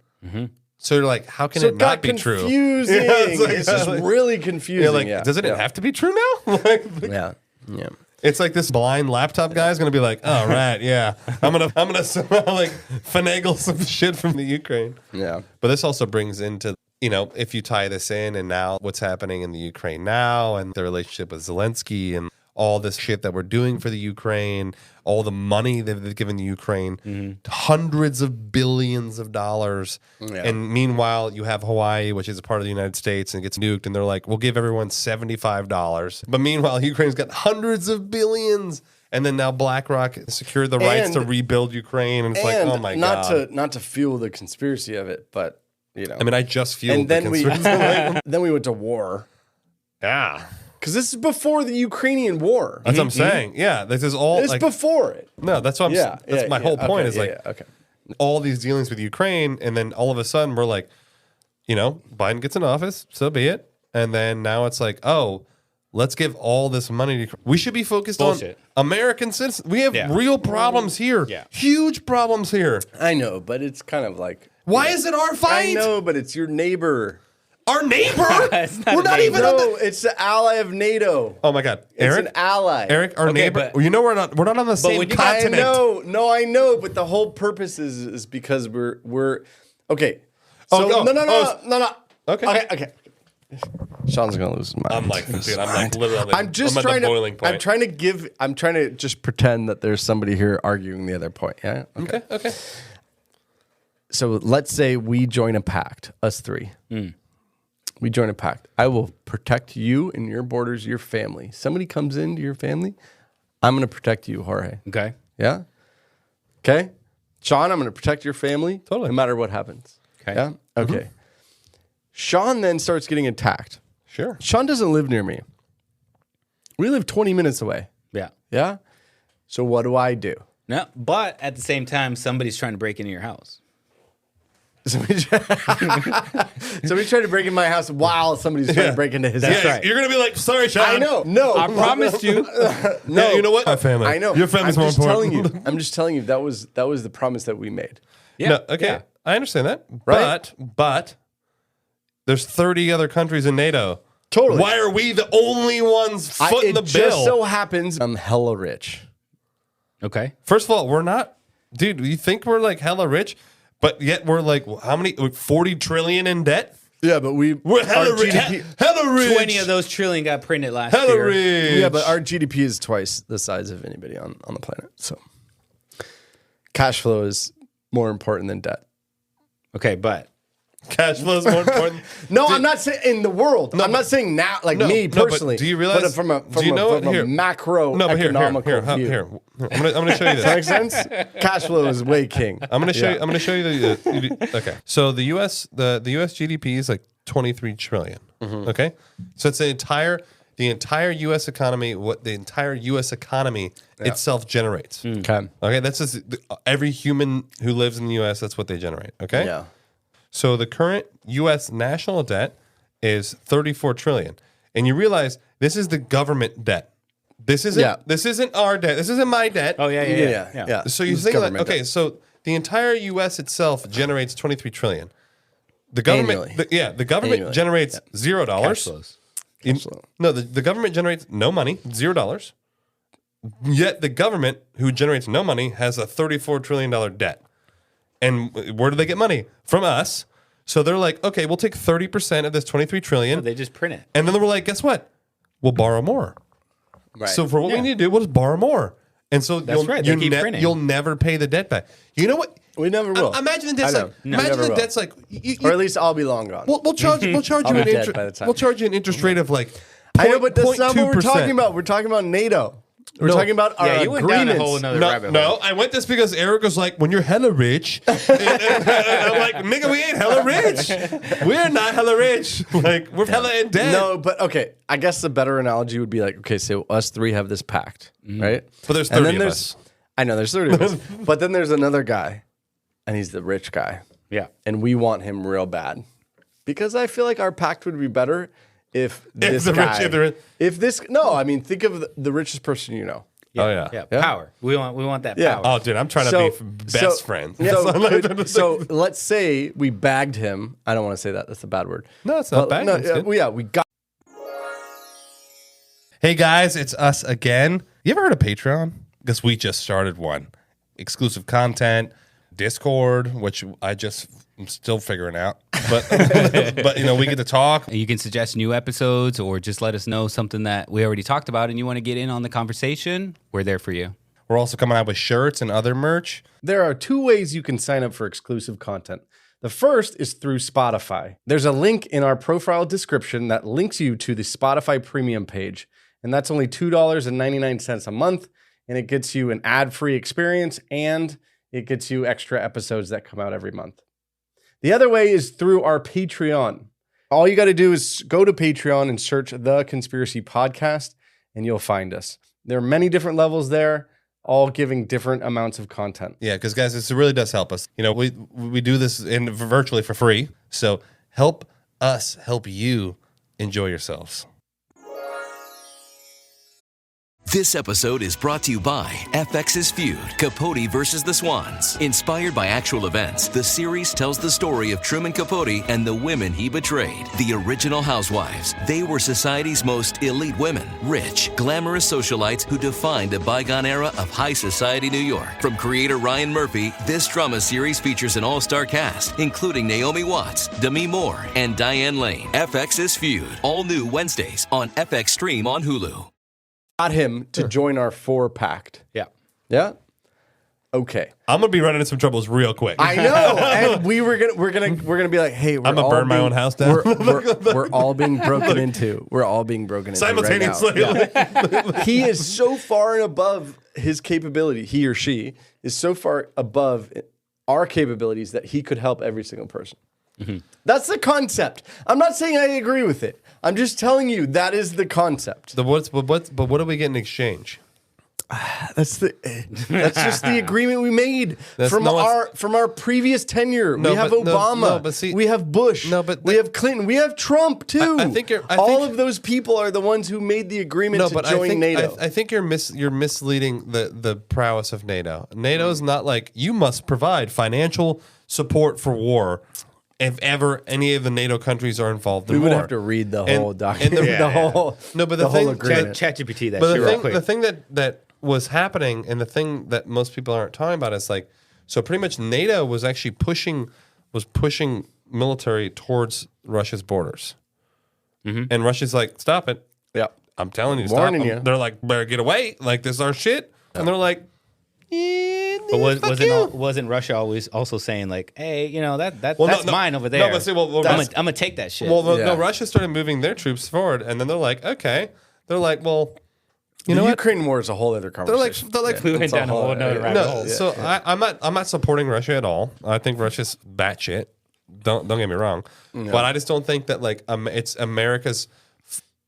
So you're like, how can So it not be true? confusing. Yeah, it's like- It's just really confusing. You're like, yeah. doesn't it have to be true now? Like, Yeah. Yeah. it's like this blind laptop guy is gonna be like, oh right, yeah, I'm gonna somehow like finagle some shit from the Ukraine. Yeah. But this also brings into, you know, if you tie this in and now what's happening in the Ukraine now and the relationship with Zelensky and all this shit that we're doing for the Ukraine, all the money that they've given the Ukraine, hundreds of billions of dollars. Yeah. And meanwhile, you have Hawaii, which is a part of the United States, and gets nuked, and they're like, we'll give everyone $75. But meanwhile, Ukraine's got hundreds of billions. And then now BlackRock secured the rights to rebuild Ukraine. And it's like, oh my God. Not to fuel the conspiracy of it, but you know. I mean, I just fueled and then the we conspiracy. then we went to war. Yeah. Because this is before the Ukrainian war. That's what I'm saying. Yeah, this is all It's like before it. no. That's what I'm. Yeah. That's my whole point. Okay, Is like okay. all these dealings with Ukraine, and then all of a sudden we're like, you know, Biden gets in office, so be it. And then now it's like, oh, let's give all this money to. We should be focused Bullshit. on American citizens. We have real problems here. Yeah. Huge problems here. I know, but it's kind of like Why is it our fight? I know, but it's your neighbor. Our neighbor. It's not We're a not neighbor. even on No, it's the ally of NATO. Oh my God, It's Eric. an ally. Eric, our Okay, neighbor. but- You know we're not on the same when you- I continent. know. No, I know, but the whole purpose is because we're okay. So Oh, go. no. Okay. Okay. Sean's gonna lose his mind. I'm like, dude, I'm like literally. I'm just at trying the to. boiling point. I'm trying to just pretend that there's somebody here arguing the other point. Yeah. Okay. So let's say we join a pact, us three. We join a pact. I will protect you and your borders, your family. Somebody comes into your family, I'm going to protect you, Jorge. Okay. Yeah? Okay? Sean, I'm going to protect your family no matter what happens. Okay. Yeah? Okay. Sean then starts getting attacked. Sure. Sean doesn't live near me. We live 20 minutes away. Yeah. Yeah? So what do I do? No, but at the same time, somebody's trying to break into your house. Somebody tried to break in my house while somebody's trying to break into his house. right. You're gonna be like, sorry, Sean. I know. No. I promised you. No. Yeah, you know what? My family. I know. Your family's more important. I'm just telling you that was the promise that we made. Yeah. No, okay. Yeah. I understand that. Right. But there's 30 other countries in NATO. Totally. Why are we the only ones footing the It bill? just so happens I'm hella rich. Okay. First of all, we're not. Dude, you think we're like hella rich? But yet we're like, how many? 40 trillion in debt? Yeah, but we're Hella rich. Hella rich. 20 of those trillion got printed last Hella year. rich. Yeah, but our GDP is twice the size of anybody on the planet. So cash flow is more important than debt. Okay, but Cash flow is more important. No, I'm not saying in the world. I'm not saying now, like me personally. But do you realize? But from a Here. macro No, but economical here. view. I'm gonna show you this. Does that make sense? Cash flow is way king. I'm gonna show you. I'm gonna show you the. Okay, so the U.S. the U.S. GDP is like 23 trillion. Okay, so it's the entire U.S. economy. What the entire U.S. economy itself generates. Okay. Okay, that's just every human who lives in the U.S. That's what they generate. Okay. Yeah. So the current U.S. national debt is 34 trillion, and you realize this is the government debt. This isn't our debt. This isn't my debt. oh Yeah. So you It's think like, government okay, debt. so the entire U.S. itself generates 23 trillion. The government, Annually. the government Annually. generates $0. cash flows. No, the government generates no money, $0. Yet the government, who generates no money, has a $34 trillion debt. And where do they get money? From us. So they're like, okay, we'll take 30% of this 23 trillion. So they just print it. And then we're like, guess what? We'll borrow more. Right. So for what we need to do, we'll just borrow more. And so right. They keep printing. you'll never pay the debt back. You know what? We never will. Imagine the debt's I know. like, No, imagine never the will. debt's like, Or at least I'll be long gone. we'll charge you I'll an be dead by the time. we'll charge you an interest rate of like, I know, but that's not what we're 0.2%. talking about. We're talking about NATO. We're talking about our you went down a agreements. whole nother rabbit hole. No, I went this because Eric was like, when you're hella rich, and I'm like, nigga, we ain't hella rich. We're not hella rich. Like, we're hella in debt. No, but okay. I guess the better analogy would be like, okay, so us three have this pact, right? But there's And 30 then of there's, us. I know there's 30 of us. But then there's another guy, and he's the rich guy. Yeah. And we want him real bad. Because I feel like our pact would be better if this the guy... rich- if this... No, I mean, think of the richest person you know. Oh, yeah. Yeah, power. We want that Yeah. power. Oh, dude, I'm trying to be best friends. So let's say we bagged him. I don't want to say that. That's a bad word. No, it's not bad. It's good. We got... Hey, guys, it's us again. You ever heard of Patreon? Because we just started one. Exclusive content, Discord, which I'm still figuring out. But, but we get to talk. You can suggest new episodes or just let us know something that we already talked about and you want to get in on the conversation. We're there for you. We're also coming out with shirts and other merch. There are two ways you can sign up for exclusive content. The first is through Spotify. There's a link in our profile description that links you to the Spotify premium page. And that's only $2.99 a month. And it gets you an ad-free experience and it gets you extra episodes that come out every month. The other way is through our Patreon. All you got to do is go to Patreon and search The Conspiracy Podcast, and you'll find us. There are many different levels there, all giving different amounts of content. Yeah, because guys, this really does help us. We do this virtually for free. So help us help you enjoy yourselves. This episode is brought to you by FX's Feud, Capote versus the Swans. Inspired by actual events, the series tells the story of Truman Capote and the women he betrayed. The original housewives. They were society's most elite women. Rich, glamorous socialites who defined a bygone era of high society New York. From creator Ryan Murphy, this drama series features an all-star cast, including Naomi Watts, Demi Moore, and Diane Lane. FX's Feud. All new Wednesdays on FX Stream on Hulu. Got him to join our 4-pact. Yeah. Yeah? Okay. I'm gonna be running into some troubles real quick. I know. And we're gonna be like, hey, we're I'm gonna all burn my own house down. We're all being broken into. We're all being broken into Simultaneously. Right now. Yeah. He is so far and above his capability, he or she is so far above our capabilities that he could help every single person. Mm-hmm. That's the concept. I'm not saying I agree with it. I'm just telling you that is the concept. But what do we get in exchange? That's just the agreement we made from our previous tenure. We have Obama. We have Bush. We have Clinton. We have Trump too. I think all of those people are the ones who made the agreement to join NATO. I think you're misleading the prowess of NATO. NATO is not like you must provide financial support for war. If ever any of the NATO countries are involved in war. We would have to read the whole document. The whole agreement. ChatGPT that but shit real quick. The thing that was happening and the thing that most people aren't talking about is like, so pretty much NATO was actually pushing military towards Russia's borders. Mm-hmm. And Russia's like, stop it. Yeah. I'm telling you, Warning stop. you. They're like, better get away. Like, this is our shit. Yeah. And they're like, but wasn't Russia always also saying like, hey, that's mine over there? No, but see, I'm gonna take that shit. Well, no, Russia started moving their troops forward, and then they're like, okay, they're like, well, the Ukraine war is a whole other conversation. They're like, we went down a whole other rabbit hole. So I'm not supporting Russia at all. I think Russia's batshit. Don't get me wrong, but I just don't think that like it's America's.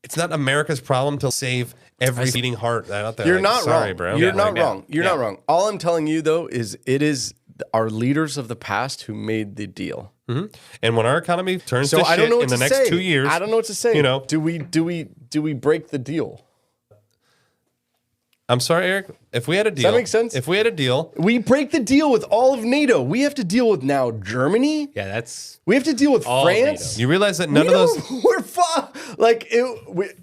It's not America's problem to save every beating heart out there. You're like, not sorry, wrong, bro. You're not wrong. You're not wrong. All I'm telling you though is it is our leaders of the past who made the deal. Mm-hmm. And when our economy turns to I don't shit know what in the to next say. 2 years, I don't know what to say. Do we break the deal? I'm sorry, Eric. If we had a deal, does that make sense? If we had a deal, we break the deal with all of NATO. We have to deal with now Germany. Yeah, we have to deal with France. You realize that none of those we're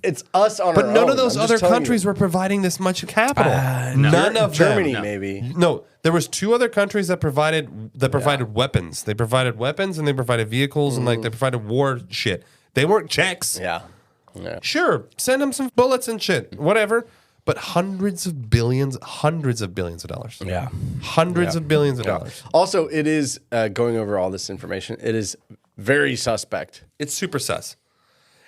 it's us on our own. But none of those other countries were providing this much capital. None of Germany, them. maybe. No, there was 2 other countries that provided weapons. They provided weapons and they provided vehicles and like they provided war shit. They weren't Czechs. Yeah. Sure, send them some bullets and shit, whatever. But hundreds of billions of dollars. Yeah. Hundreds of billions of dollars. Also, it is going over all this information. It is very suspect. It's super sus.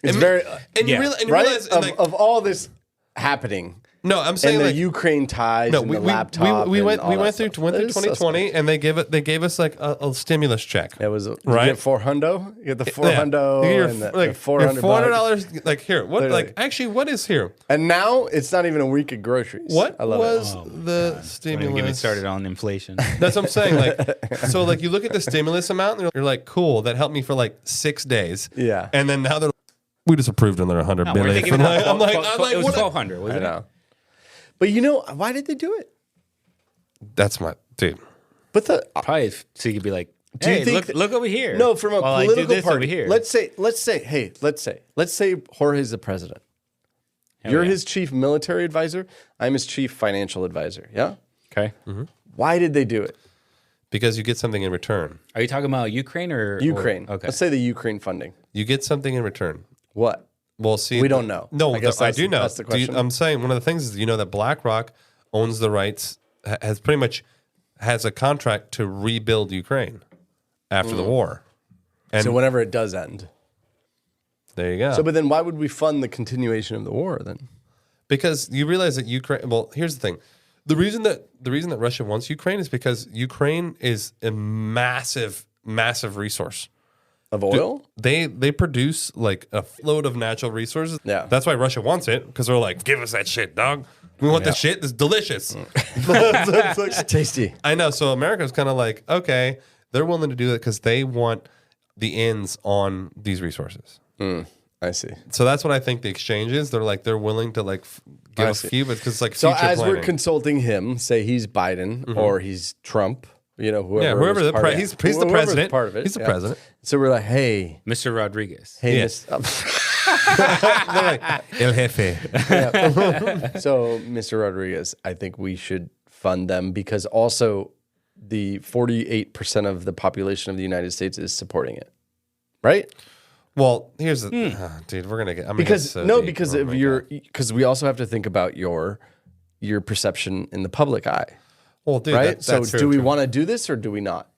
It's you realize of all this happening. No, I'm saying and the like Ukraine ties. No, and the laptop. We went through 2020, and they gave us like a stimulus check. It was right. You get $400. You get the $400. And the $400. Like here, what? Literally. Like actually, what is here? And now it's not even a week of groceries. What was the stimulus? Get me started on inflation. That's what I'm saying. Like, so like you look at the stimulus amount, and you're like, cool, that helped me for like 6 days. Yeah. And then now they're we just approved another $100 billion. I'm like, it was 1,200, wasn't it? But why did they do it? That's my dude. But probably so you could be like, hey, look over here. No, from a political party. Over here. Let's say Jorge's the president. You're his chief military advisor. I'm his chief financial advisor. Yeah. Okay. Mm-hmm. Why did they do it? Because you get something in return. Are you talking about Ukraine or Ukraine? Okay. Let's say the Ukraine funding. You get something in return. What? Well, see, we don't know. No, I do know. That's the question. I'm saying one of the things is that BlackRock owns the rights, has pretty much has a contract to rebuild Ukraine after the war. And so whenever it does end. There you go. So, but then why would we fund the continuation of the war then? Because you realize that Ukraine. Well, here's the thing: the reason that Russia wants Ukraine is because Ukraine is a massive resource. Of oil? They produce like a load of natural resources. Yeah. That's why Russia wants it, because they're like, give us that shit, dog. We want this shit. It's delicious. It's tasty. I know. So America's kind of like, okay, they're willing to do it because they want the ends on these resources. I see. So that's what I think the exchange is. They're like they're willing to like give a few, but because like so future as planning. we're consulting him, say he's Biden or he's Trump, whoever the he's the president. Part of it, he's the president. So we're like, hey, Mr. Rodriguez. hey, El jefe. So Mr. Rodriguez, I think we should fund them because also the 48% of the population of the United States is supporting it, right? Well, here's the dude. We're gonna get Because we also have to think about your perception in the public eye. Well, dude, right? That's so do we want to do this or do we not?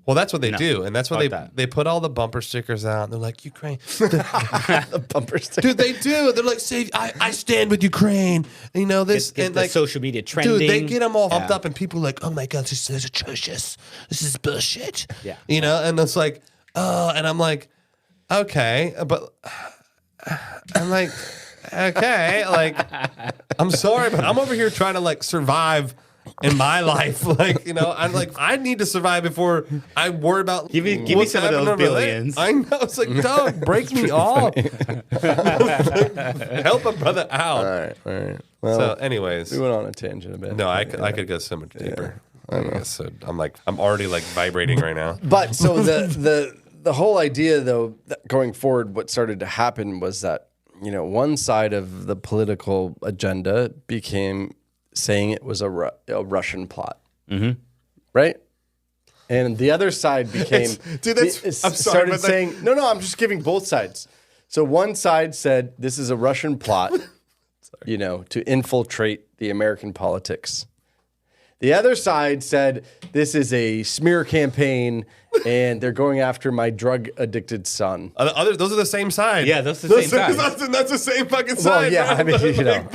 Well, that's what they do, and that's why they put all the bumper stickers out. And they're like Ukraine, the bumper stickers. Dude, they do. They're like, "Say, I stand with Ukraine." You know this, Get and the like social media trending. Dude, they get them all pumped up, and people are like, "Oh my god, this is atrocious. This is bullshit." Yeah, you know, and it's like, and I'm like, okay, but I'm like, okay, like, I'm sorry, but I'm over here trying to like survive in my life. Like, you know, I'm like, I need to survive before I worry about give me some of those billions. I know. It's like, dog, break me off. Help a brother out. All right. Well, so anyways, we went on a tangent a bit. No, I could go so much deeper. I guess so. I'm already like vibrating right now. But so the whole idea though, going forward, what started to happen was that, you know, one side of the political agenda became saying it was a Russian plot, right? And the other side became started saying, no, I'm just giving both sides. So one side said this is a Russian plot, you know, to infiltrate the American politics. The other side said this is a smear campaign and they're going after my drug addicted son. Those are the same side. Yeah, those are the same side. That's the same fucking side. Well, yeah, I mean, you know.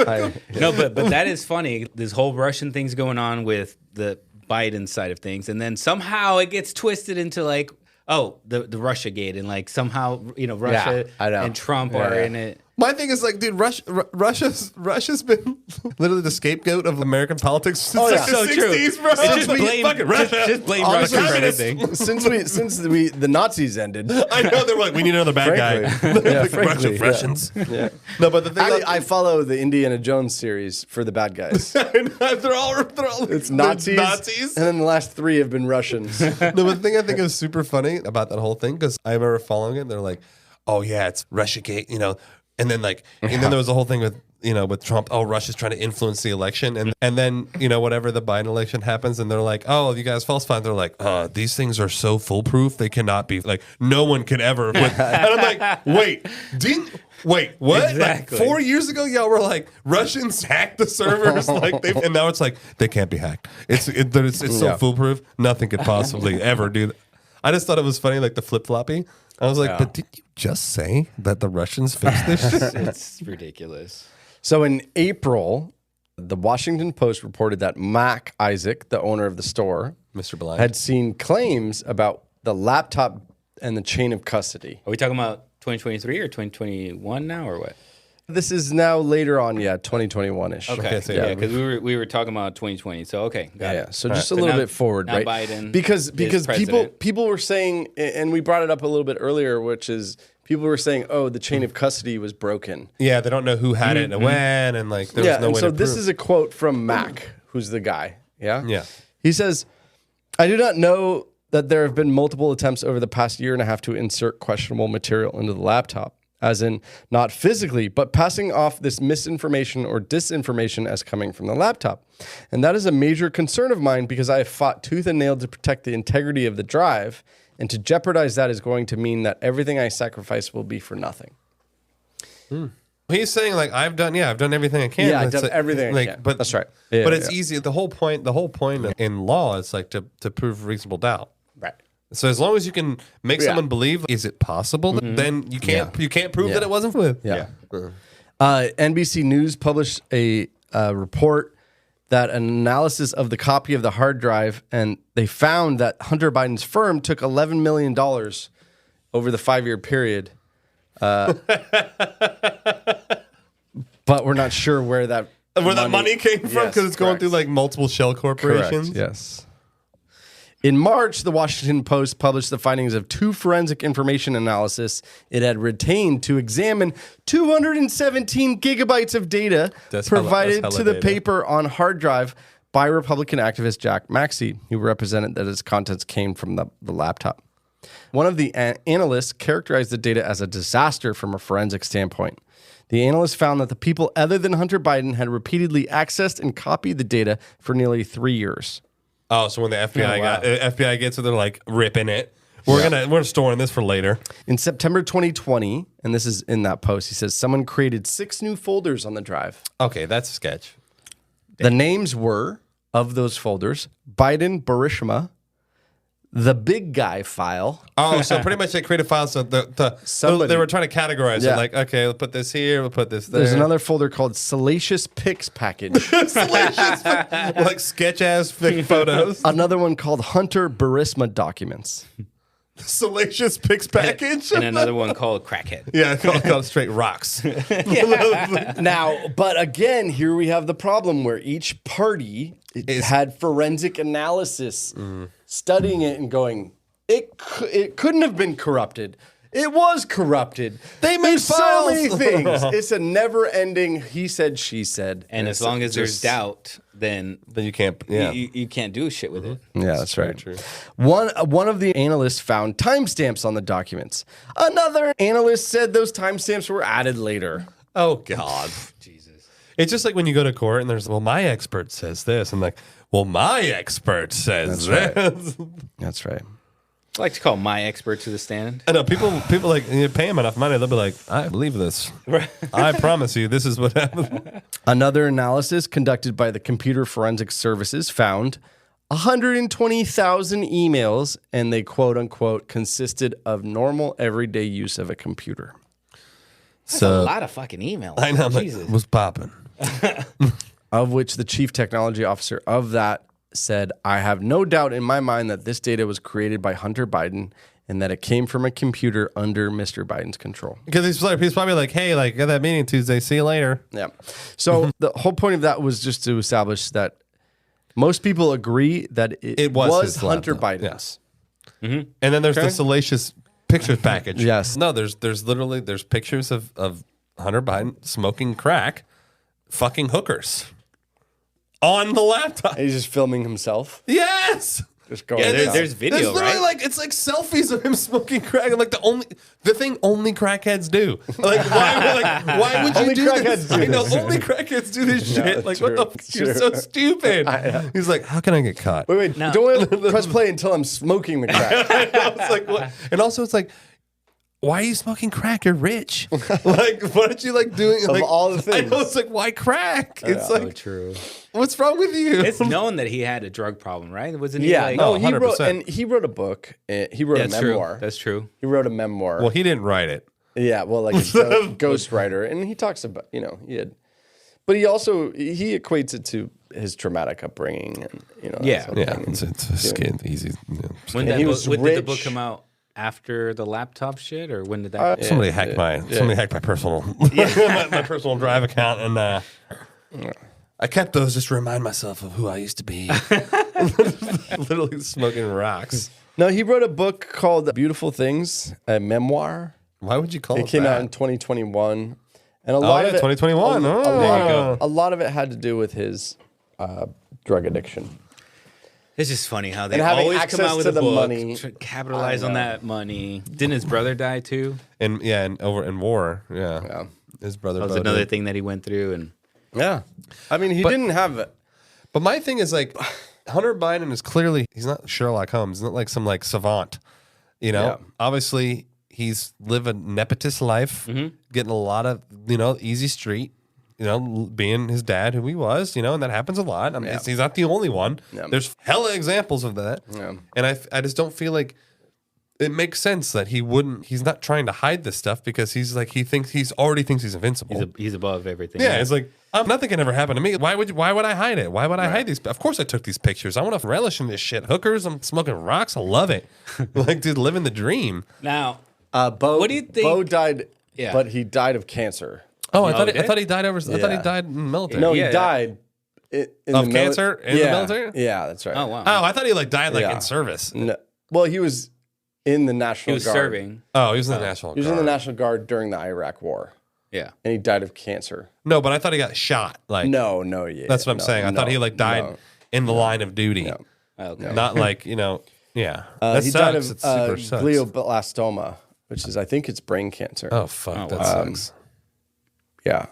No, but that is funny. This whole Russian thing's going on with the Biden side of things. And then somehow it gets twisted into like, oh, the Russia gate. And like somehow, you know, Russia and Trump are in it. My thing is like, dude, Russia's been literally the scapegoat of American politics since the 60s, bro. Just blame Russia for everything. Since the Nazis ended. I know, they were like, we need another bad guy. Russians. Yeah. No, but the thing I follow the Indiana Jones series for the bad guys. they're all it's Nazis. And then the last 3 have been Russians. No, but the thing I think is super funny about that whole thing, because I remember following it, they're like, oh yeah, it's Russiagate, you know. And then and then there was the whole thing with, you know, with Trump. Oh, Russia's trying to influence the election, and then, you know, whatever the Biden election happens, and they're like, oh, you guys falsified. They're like, these things are so foolproof, they cannot be, like, no one can ever. And I'm like, wait, what? Exactly. Like 4 years ago, y'all were like, Russians hacked the servers, and now it's like they can't be hacked. It's so foolproof, nothing could possibly ever do that. I just thought it was funny, like the flip floppy. I was like, but did you just say that the Russians fixed this shit? It's ridiculous. So in April, the Washington Post reported that Mac Isaac, the owner of the store, Mr. Blind, had seen claims about the laptop and the chain of custody. Are we talking about 2023 or 2021 now or what? This is now later on, 2021-ish. Okay, so yeah, because we were talking about 2020. So okay, got it. So just a little bit forward, now right? Biden because people were saying, and we brought it up a little bit earlier, which is people were saying, oh, the chain of custody was broken. Yeah, they don't know who had it and when, and like there was no way to so prove. this is a quote from Mac, who's the guy. Yeah. He says, "I do not know that there have been multiple attempts over the past year and a half to insert questionable material into the laptop. As in, not physically, but passing off this misinformation or disinformation as coming from the laptop. And that is a major concern of mine because I have fought tooth and nail to protect the integrity of the drive, and to jeopardize that is going to mean that everything I sacrifice will be for nothing." He's saying like I've done everything I can. Yeah, I've done everything I can. But that's right. But it's easy. The whole point in law is like to prove reasonable doubt. Right. So as long as you can make someone believe, is it possible? Then you can't prove that it wasn't with. NBC News published a report that an analysis of the copy of the hard drive, and they found that Hunter Biden's firm took $11 million over the 5-year period. But we're not sure where that money came from, because it's going through like multiple shell corporations. Correct, yes. In March, the Washington Post published the findings of 2 forensic information analysis it had retained to examine 217 gigabytes of data provided to the paper on hard drive by Republican activist Jack Maxey, who represented that its contents came from the laptop. One of the analysts characterized the data as a disaster from a forensic standpoint. The analyst found that the people other than Hunter Biden had repeatedly accessed and copied the data for nearly 3 years. Oh, so when the FBI gets it, they're like ripping it. We're storing this for later. In September 2020, and this is in that post, he says someone created 6 new folders on the drive. Okay, that's a sketch. The names were of those folders: Biden Barishma, the big guy file. Oh, so pretty much they created files. So they were trying to categorize it. Like, okay, we'll put this here, we'll put this there. There's another folder called Salacious Pics Package. Salacious, like sketch-ass photos. Another one called Hunter Barisma Documents. Salacious Pics Package. And another one called Crackhead. Yeah, called Straight Rocks. Now, but again, here we have the problem where each party had forensic analysis studying it and going, it couldn't have been corrupted. It was corrupted. They made so many things. It's a never-ending he said, she said. And as long as there's doubt, then you can't. Yeah, you can't do shit with it. Yeah, that's right. True. One of the analysts found timestamps on the documents. Another analyst said those timestamps were added later. Oh God, Jesus! It's just like when you go to court and there's, well, my expert says this, and like, well, my expert says this. Right. That's right. I like to call my expert to the stand. I know people like, you pay them enough money, they'll be like, I believe this. I promise you, this is what happened. Another analysis conducted by the Computer Forensic Services found 120,000 emails, and they quote unquote consisted of normal everyday use of a computer. That's a lot of fucking emails. I know, Jesus. But was popping. Of which the chief technology officer of that said, I have no doubt in my mind that this data was created by Hunter Biden and that it came from a computer under Mr. Biden's control. Because he's probably like, hey, like, got that meeting Tuesday, see you later. Yeah. So the whole point of that was just to establish that most people agree that it was Hunter Biden's. Yeah. Mm-hmm. And then there's the salacious pictures package. Yes. No, there's pictures of Hunter Biden smoking crack, fucking hookers. On the laptop. He's just filming himself. Yes. Just going. Yeah, there's video, right? Like, it's like selfies of him smoking crack. Like the thing only crackheads do. Like why would you do this? I know only crackheads do this shit. Like true. what the? You're so stupid. He's like, how can I get caught? Wait. No. Don't press play until I'm smoking the crack. I know, it's like what? And also it's like, why are you smoking crack? You're rich. Like, what did you like doing? Of like, all the things. I know, it's like, why crack? It's like, true. What's wrong with you? It's known that he had a drug problem, right? Wasn't he? Yeah, like, no, 100%. he wrote a book. He wrote a memoir. That's true. He wrote a memoir. Well, he didn't write it. Yeah, well, like a ghostwriter. And he talks about, he had, but he also, he equates it to his traumatic upbringing. And, It's easy. When did the book come out? After the laptop shit, or when did that? Somebody hacked my personal my personal drive account, and I kept those just to remind myself of who I used to be. Literally smoking rocks. No, he wrote a book called Beautiful Things, a memoir. Why would you call it? It came out in 2021, and a lot of it, 2021. A lot of it had to do with his drug addiction. It's just funny how they and having always access come out with to a the book, money. capitalize on that money. Didn't his brother die too? And over in war. Yeah. His brother. That was another thing that he went through, and I mean, he didn't have it. But my thing is like, Hunter Biden is clearly, he's not Sherlock Holmes. He's not like some like savant. Obviously he's living a nepotist life, getting a lot of easy street. Being his dad, who he was, and that happens a lot. I mean, he's not the only one. Yeah. There's hella examples of that. Yeah. And I just don't feel like it makes sense that he's not trying to hide this stuff because he's like, he already thinks he's invincible. He's above everything. Yeah. It's like, nothing can ever happen to me. Why would I hide it? Why would I hide these? Of course I took these pictures. I want to relish in this shit. Hookers, I'm smoking rocks. I love it. Like, dude, living the dream. Now, Bo, what do you think? Bo died, but he died of cancer. Oh, I thought he died over. I thought he died in the military. No, he died Of cancer in the military? Yeah, that's right. Oh wow. Oh, I thought he like died in service. No. Well, he was in the National He was Guard. serving. Oh, he was in the National Guard. He was in the National Guard during the Iraq War, Yeah. and he died of cancer. No, but I thought he got shot. Like No, yeah. that's what I'm saying. I thought he like died in the line of duty. No. Okay. Not like, yeah. That He sucks. died of It super sucks. glioblastoma, which is, I think it's brain cancer. Oh fuck, that wow. sucks. Yeah.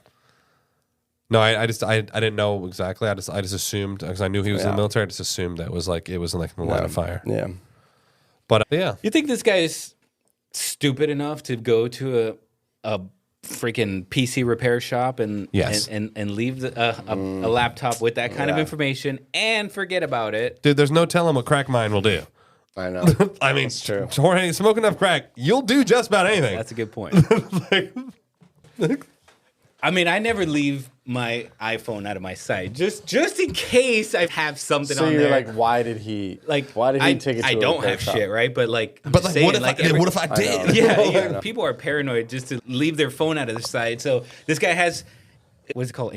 No, I didn't know exactly. I just assumed because I knew he was in the military. I just assumed that was like it was like in the line of fire. Yeah. But yeah, You think this guy is stupid enough to go to a freaking PC repair shop and Yes. and leave a laptop with that kind of information and forget about it? dude, there's no telling what crack mine will do. I know. I mean, That's true. Jorge, smoke enough crack, you'll do just about anything. That's a good point. Like, I mean, I never leave my iPhone out of my sight, just in case I have something So on you're there. like, why did he take it to I a don't repair have shop? shit, right? But like, but like, saying, what if what if I did? Yeah, people are paranoid just to leave their phone out of their sight. So this guy has, what's it called?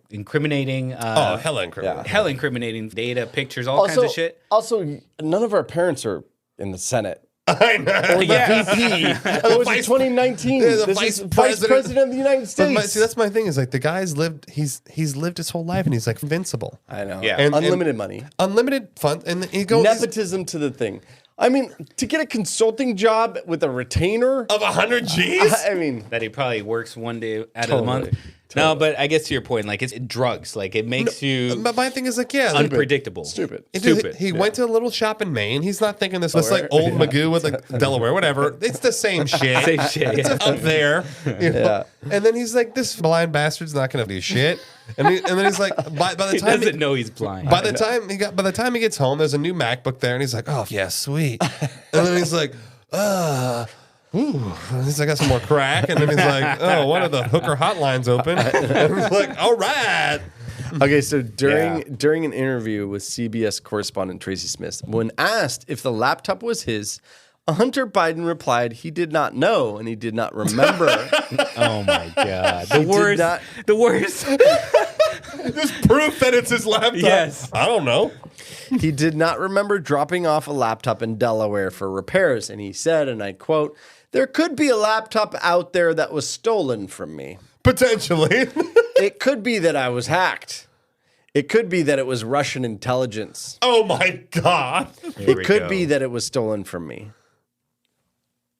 Incriminating. Hella incriminating. Hell incriminating data, pictures, all kinds of shit. Also, none of our parents are in the Senate. I know. Or the VP. It was in 2019. Yeah, the This vice is Vice President of the United But States. see, that's my thing. Is like the guy's lived. He's lived his whole life, and he's like invincible. I know. Yeah. And- Unlimited money. Unlimited fun, and he goes Nepotism to the thing. I mean, to get a consulting job with a retainer. of 100 G's. I mean, That he probably works one day out of the Totally. month. No, but I guess to your point, like it's drugs. Like it makes you But my thing is like, yeah, unpredictable. Stupid. He went to a little shop in Maine. He's not thinking this like old Magoo with like Delaware, whatever. It's the same shit. Same shit, It's yeah. up there. You know? And then he's like, this blind bastard's not going to do shit. And then he's like, by the He time doesn't know he's blind. by the time he gets home, there's a new MacBook there, and he's like, oh yeah, sweet. And then he's like, ooh. He's like, I got some more crack. And then he's like, oh, one of the hooker hotlines open. And he's like, all right. okay, so during an interview with CBS correspondent Tracy Smith, when asked if the laptop was his, Hunter Biden replied he did not know and he did not remember. Oh my god, He did not- the worst. There's proof that it's his laptop. Yes. I don't know. He did not remember dropping off a laptop in Delaware for repairs. And he said, and I quote, "There could be a laptop out there that was stolen from me. Potentially. It could be that I was hacked. It could be that it was Russian intelligence. Oh my God. It could be that it was stolen from me."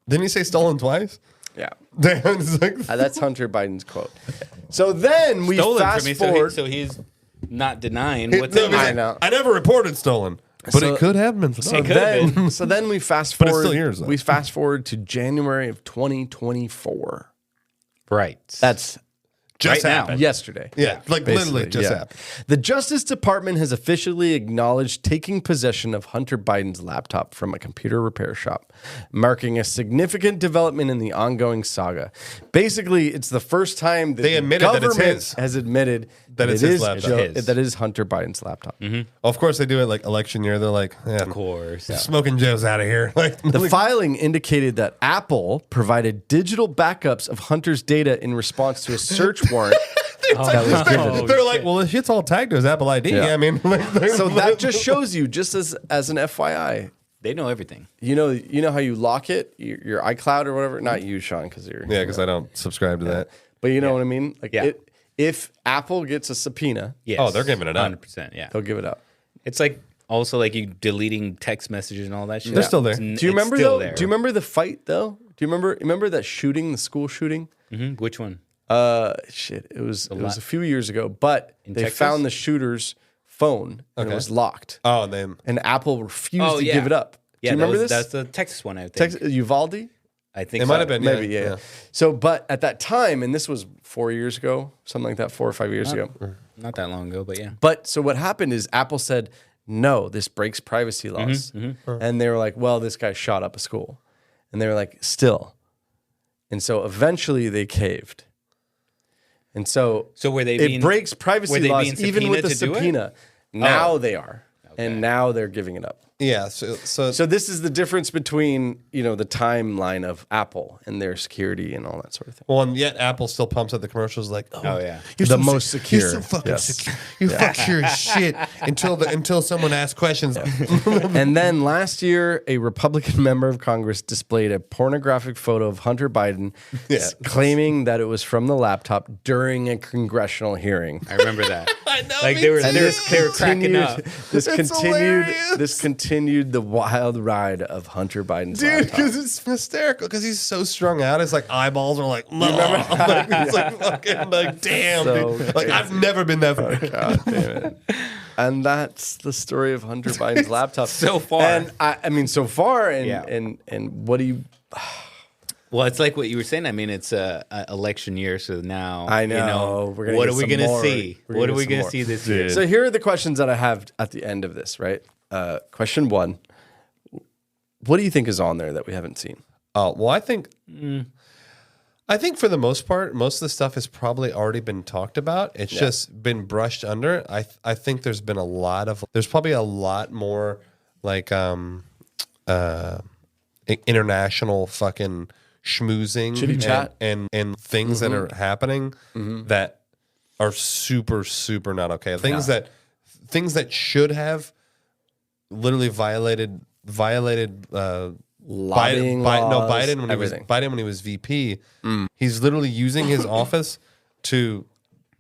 Didn't he say stolen twice? Yeah. Damn. It's like, That's Hunter Biden's quote. So then we Stolen fast from me, forward. so he's not denying no, what's he's in like, there. I know. I never reported stolen, but So- it could have been stolen. So then we fast But it's forward. still yours, though. We fast forward to January of 2024. Right. That's Just right now. happened. yesterday. Yeah, like literally Basically, just yeah. happened. The Justice Department has officially acknowledged taking possession of Hunter Biden's laptop from a computer repair shop, marking a significant development in the ongoing saga. Basically, it's the first time that They the admitted that it's government his. has admitted That it's it his is laptop. His. that is Hunter Biden's laptop. Of course, they do it like election year. They're like, yeah, Of course. Smoking Joe's out of here. Like The filing indicated that Apple provided digital backups of Hunter's data in response to a search warrant. that was given. they're like, well, the shit's all tagged to his Apple ID. Yeah. I mean, So that just shows you, just as an FYI, They know everything. you know how you lock it, your iCloud or whatever. Not you, Sean, because you're yeah, because I don't subscribe to that. But you know what I mean. Like Yeah. if Apple gets a subpoena, Yes. Oh, they're giving it up. 100%. Yeah. they'll give it up. It's like also like you deleting text messages and all that shit. They're still there. It's Do you remember still though? there. Do you remember the fight though? Do you remember that shooting, the school shooting? Mhm. Which one? Shit, it was a few years ago, but they Texas? found the shooter's phone and it was locked. Oh, and then And Apple refused Oh, to yeah. give it up. Yeah, Do you remember this? That's the Texas one, I think. Uvalde? I think it might have been Maybe, yeah. So, but at that time, and this was 4 years ago, something like that, 4 or 5 years ago. Not that long ago, but yeah. But so what happened is Apple said, no, this breaks privacy laws. And they were like, well, this guy shot up a school. And they were like, still. And so eventually they caved. And so, were they it being- breaks were privacy they laws being even with the subpoenaed to do it? subpoena. Now they are. And now they're giving it up. Yeah. So this is the difference between, the timeline of Apple and their security and all that sort of thing. Well, and yet Apple still pumps out the commercials like, Oh, yeah. you're The so most secure. You're so fucking Yes. secure. You're fucking sure as shit until someone asks questions. And then last year, a Republican member of Congress displayed a pornographic photo of Hunter Biden, claiming that it was from the laptop during a congressional hearing. I remember that. I know. Like they were cracking up. This continued the wild ride of Hunter Biden's Dude, laptop. because it's hysterical. Because he's so strung out, his like eyeballs are like, it's like fucking like, damn, So dude. Like I've never been that far. God damn it. And that's the story of Hunter Biden's laptop. So far. And I mean, so far. And, Yeah. and what do you... Well, it's like what you were saying. I mean, it's a election year, so now I know. We're gonna what get are we some going to more. see? We're What gonna are we get going some to more. see this year? So here are the questions that I have at the end of this, right? Question 1. What do you think is on there that we haven't seen? Oh, well, I think for the most part, most of the stuff has probably already been talked about. It's just been brushed under. I think there's probably a lot more like international fucking schmoozing Chitty chat. and things that are happening that are super, super not okay. Things that should have literally violated Lobbying laws, everything. Biden when he was VP, he's literally using his office to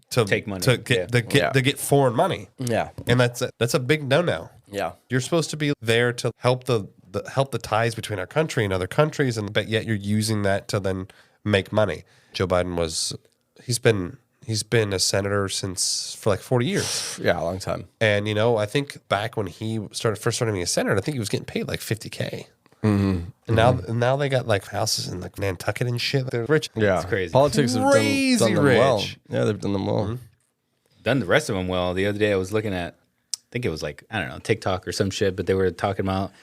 Take money. to get foreign money. Yeah. And that's a big no. Yeah. You're supposed to be there to help the ties between our country and other countries, but yet you're using that to then make money. Joe Biden he's been a senator for like 40 years. Yeah, a long time. And I think back when he first started being a senator, I think he was getting paid like $50K. And now they got like houses in like Nantucket and shit. They're rich. Yeah. It's crazy. Politics have Crazy done them well. rich. Yeah, they've done them well. Done the rest of them well. The other day I was looking at, I think it was like, I don't know, TikTok or some shit, but they were talking about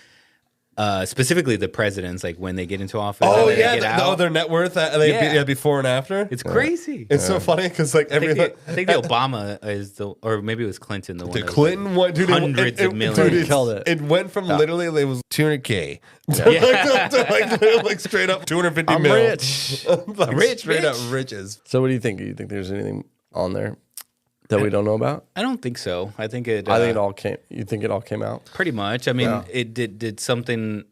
specifically the presidents, like when they get into office. Oh, and then yeah. they get out. Their net worth, before and after. It's crazy. It's so funny because like I think the Obama is or maybe it was Clinton. The one. the that was Clinton one, dude, hundreds of millions. Dude, killed it. It went from literally it was $200K to like straight up 250 I'm mil. rich. Like rich, straight up bitch. riches. So what do you think? Do you think there's anything on there that we don't know about? I don't think so. I think it. I think it all came. You think it all came out? Pretty much. I mean, Yeah. it did something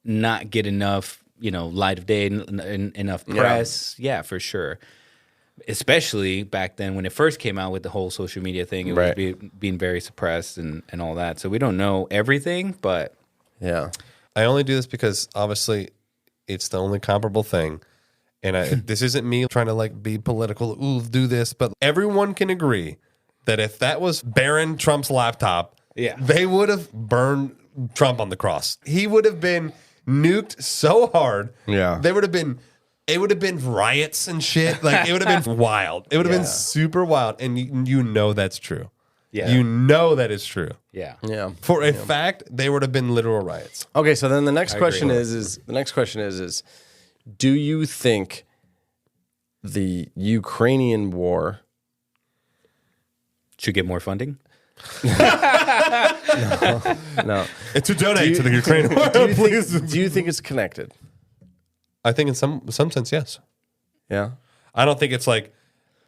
not get enough, light of day, enough press. Yeah, for sure. Especially back then when it first came out with the whole social media thing, it was being very suppressed and all that. So we don't know everything, but Yeah. I only do this because obviously it's the only comparable thing. And this isn't me trying to like be political, do this, but everyone can agree that if that was Barron Trump's laptop, they would have burned Trump on the cross. He would have been nuked so hard. Yeah. It would have been riots and shit. Like it would have been wild. It would have been super wild. And you know that's true. Yeah. You know that is true. yeah. Yeah. For a fact, they would have been literal riots. Okay, so then the next question agree. is do you think the Ukrainian war Should get more funding? no. To donate to the Ukraine war, please. Do you think it's connected? I think in some sense, yes. Yeah. I don't think it's like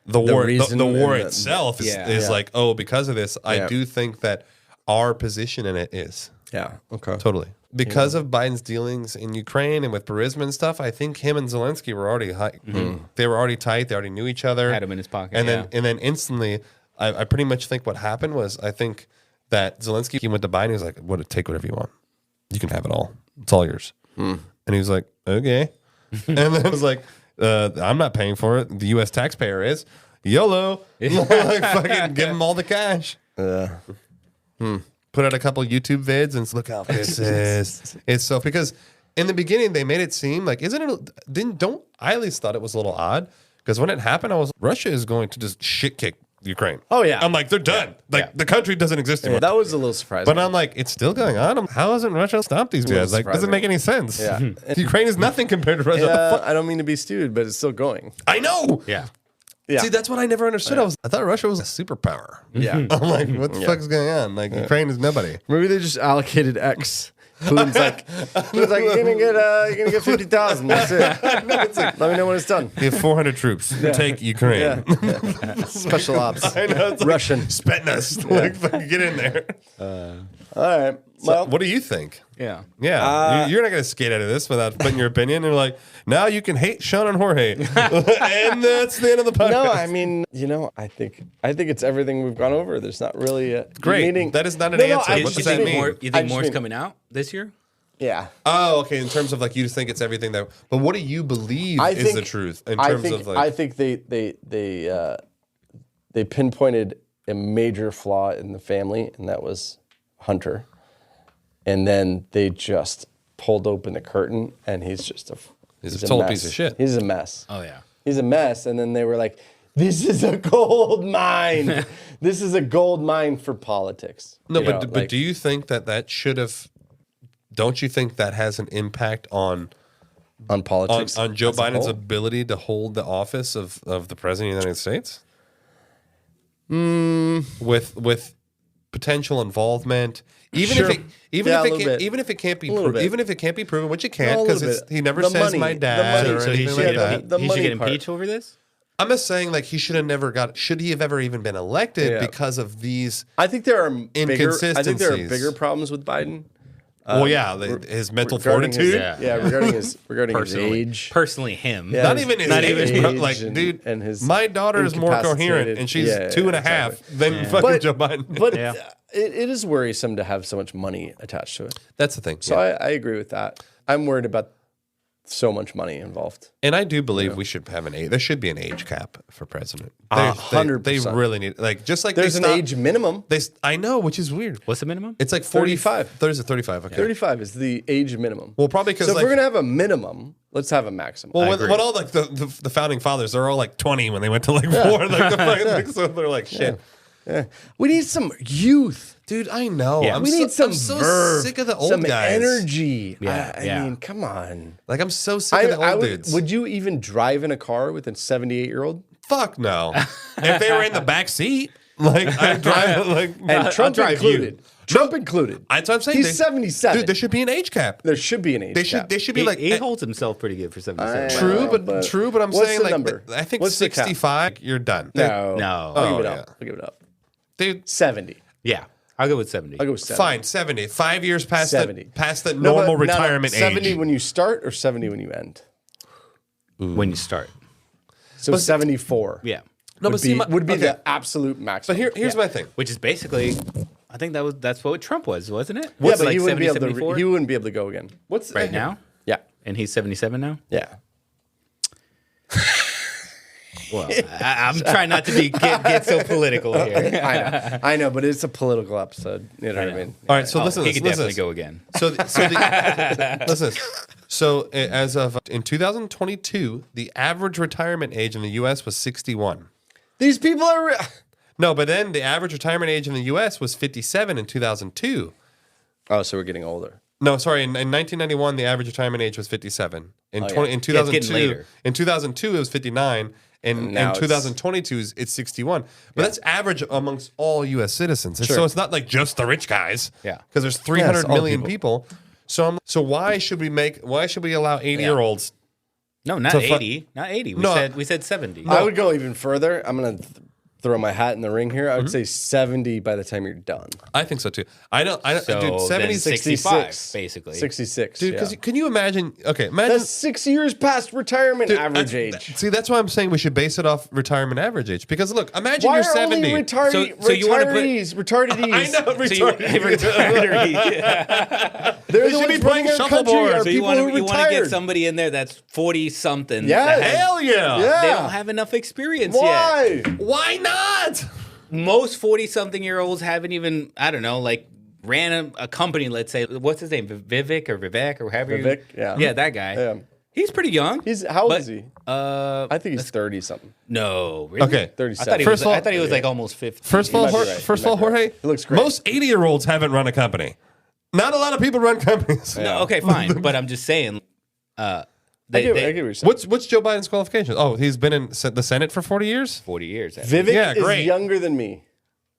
the war. reason The war and the- itself is Yeah. like, because of this. I do think that our position in it is Yeah. Okay. totally because of Biden's dealings in Ukraine and with Burisma and stuff. I think him and Zelensky were already they were already tight. They already knew each other. Had him in his pocket. And then instantly, I pretty much think what happened was I think that Zelensky he went to Biden. He was like, take whatever you want. You can have it all. It's all yours. And he was like, okay. And then it was like, I'm not paying for it. The U.S. taxpayer is. YOLO. Like fucking give him all the cash. Put out a couple YouTube vids and look how this is. It's so because in the beginning they made it seem like I at least thought it was a little odd because when it happened Russia is going to just shit kick Ukraine. Oh, yeah. I'm like they're done. The country doesn't exist anymore. That was a little surprising. But I'm like, it's still going on. How hasn't Russia stopped these guys? Like, doesn't make any sense. Yeah. Ukraine is nothing compared to Russia. What the fuck? I don't mean to be stupid, but it's still going. I know. Yeah. Yeah. See, that's what I never understood. I thought Russia was a superpower. Yeah. I'm like, what the fuck is going on? Like, Ukraine is nobody. Maybe they just allocated X. Putin's like, you're gonna get 50,000. That's it. Let me know when it's done. You have 400 troops. Take Ukraine. Special ops. I know. It's like Russian. Spetsnaz. Like, fucking get in there. All right. Well, What do you think? Yeah. Yeah. You're not going to skate out of this without putting your opinion. You're like, now you can hate Sean and Jorge. And that's the end of the podcast. no, I mean, I think it's everything we've gone over. There's not really a Great. meaning. That is not an answer. You What does think that mean? You I think just more's mean- coming out this year? Yeah. Oh, okay. In terms of like, you think it's everything that, but what do you believe is the truth in terms of like? I think they pinpointed a major flaw in the family, and that was Hunter. And then they just pulled open the curtain, and he's just He's a total mess. piece of shit. He's a mess. Oh yeah. He's a mess. And then they were like, "This is a gold mine. This is a gold mine for politics." No, You but know, but do you think that should have? Don't you think that has an impact on politics on Joe as a Biden's whole? ability to hold the office of the president of the United States? With potential involvement, even Sure. if Yeah, a little it bit. even if it can't be A little bit. even if it can't be proven, which it No, a can't little because bit. he never The says money- my the dad money- or So he anything should like get, that. the he should money get part. impeached over this? I'm just saying, like, he should have never got. Should he have ever even been elected Yeah. because of these? I think there are bigger. I think there are Inconsistencies. bigger problems with Biden. Well, yeah, his mental regarding fortitude. regarding his Personally, age. personally him. Yeah. Not even his age, like, and- dude. and his my daughter is more coherent, incapacitated- and she's Yeah, 2.5 exactly. than fucking Joe Biden. But Yeah. it is worrisome to have so much money attached to it. That's the thing. So I agree with that. I'm worried about so much money involved. And I do believe we should have an age. There should be an age cap for president. 100%. They really need, like, just like There's they an stopped- age minimum. I know, which is weird. What's the minimum? It's like 35. There's a 35. Okay. 35 is the age minimum. Well, probably because So if like, we're gonna have a minimum, let's have a maximum. well, agree. when all like the founding fathers, they're all like 20 when they went to like war. Like, like, so they're like shit. Yeah. We need some youth. Dude, I know. Yeah. I'm We so, need some I'm so verve, sick of the old some guys. energy. Yeah, I yeah. mean, come on. Like, I'm so sick of the old dudes. Would you even drive in a car with a 78-year-old? Fuck no. If they were in the back seat, like I drive like And Trump drive included. Trump included. That's what I'm saying. He's 77. Dude, there should be an age cap. There should be an age cap. They should be He, like he holds himself pretty good for 77. true, Well, but I'm what's saying the like number? I think What's the cap? 65. You're done. No. No. I'll give it Oh, up. I'll give it up. Dude, 70. Yeah. I'll go with 70. I'll go with 70. fine, 70. 5 years past 70. the No, normal but- no, retirement 70 age. when you start or 70 when you end? When you start. So 74. Yeah. No, would but see, be, would be okay. the absolute maximum. But here's my thing. Which is basically, I think that's what Trump was, wasn't it? Yeah, What's but like he wouldn't 70, be able 74? to. He wouldn't be able to go again. What's right now? Yeah, And he's 77 now? yeah. Well, I'm trying not to get so political here. I know, but it's a political episode. You know what I mean? All right, so listen. He could listen. definitely go again. Listen. So as of in 2022, the average retirement age in the U.S. was 61. These people are. No, but then the average retirement age in the U.S. was 57 in 2002. Oh, so we're getting older. No, sorry. In 1991, the average retirement age was 57. In yeah. 20, in Yeah, it's getting 2002, later. in 2002 it was 59. And now in 2022 it's 61. But that's average amongst all U.S. citizens. And Sure. so it's not like just the rich guys. Yeah. Because there's 300 it's all million people. So why should we allow 80-year-olds? No, not So fu- 80. Not 80. No. We said 70. I would go even further. I'm gonna throw my hat in the ring here. I would say 70 by the time you're done. I think so too. I don't So dude, 70 then 65, basically. 66. Dude, yeah. because can you imagine? Okay, imagine. That's 6 years past retirement Dude, average age. See, that's why I'm saying we should base it off retirement average age. Because look, imagine Why you're are 70. only So you wanna put- retardees? I know, So you, They're They the should be ones playing running our country. shuffleboard. Are so you people want who to retired. get somebody in there that's 40 something. Yes. Hell yeah. Yeah. They don't have enough experience Why? yet. Why not? Most 40 something year olds haven't even, I don't know, like ran a company, let's say. What's his name? Vivek or however you. Vivek, yeah. Yeah, that guy. Yeah. He's pretty young. How old but, is he? I think he's 30 something. No, really? Okay. 37. I thought he was like almost 50. First of all, might be right. first He of all, might be Jorge, right. He looks great. most 80-year-olds haven't run a company. Not a lot of people run companies. No, okay, fine. But I'm just saying, I get what you're saying. What's Joe Biden's qualifications? Oh, he's been in the Senate for 40 years? 40 years. Vivek is younger than me.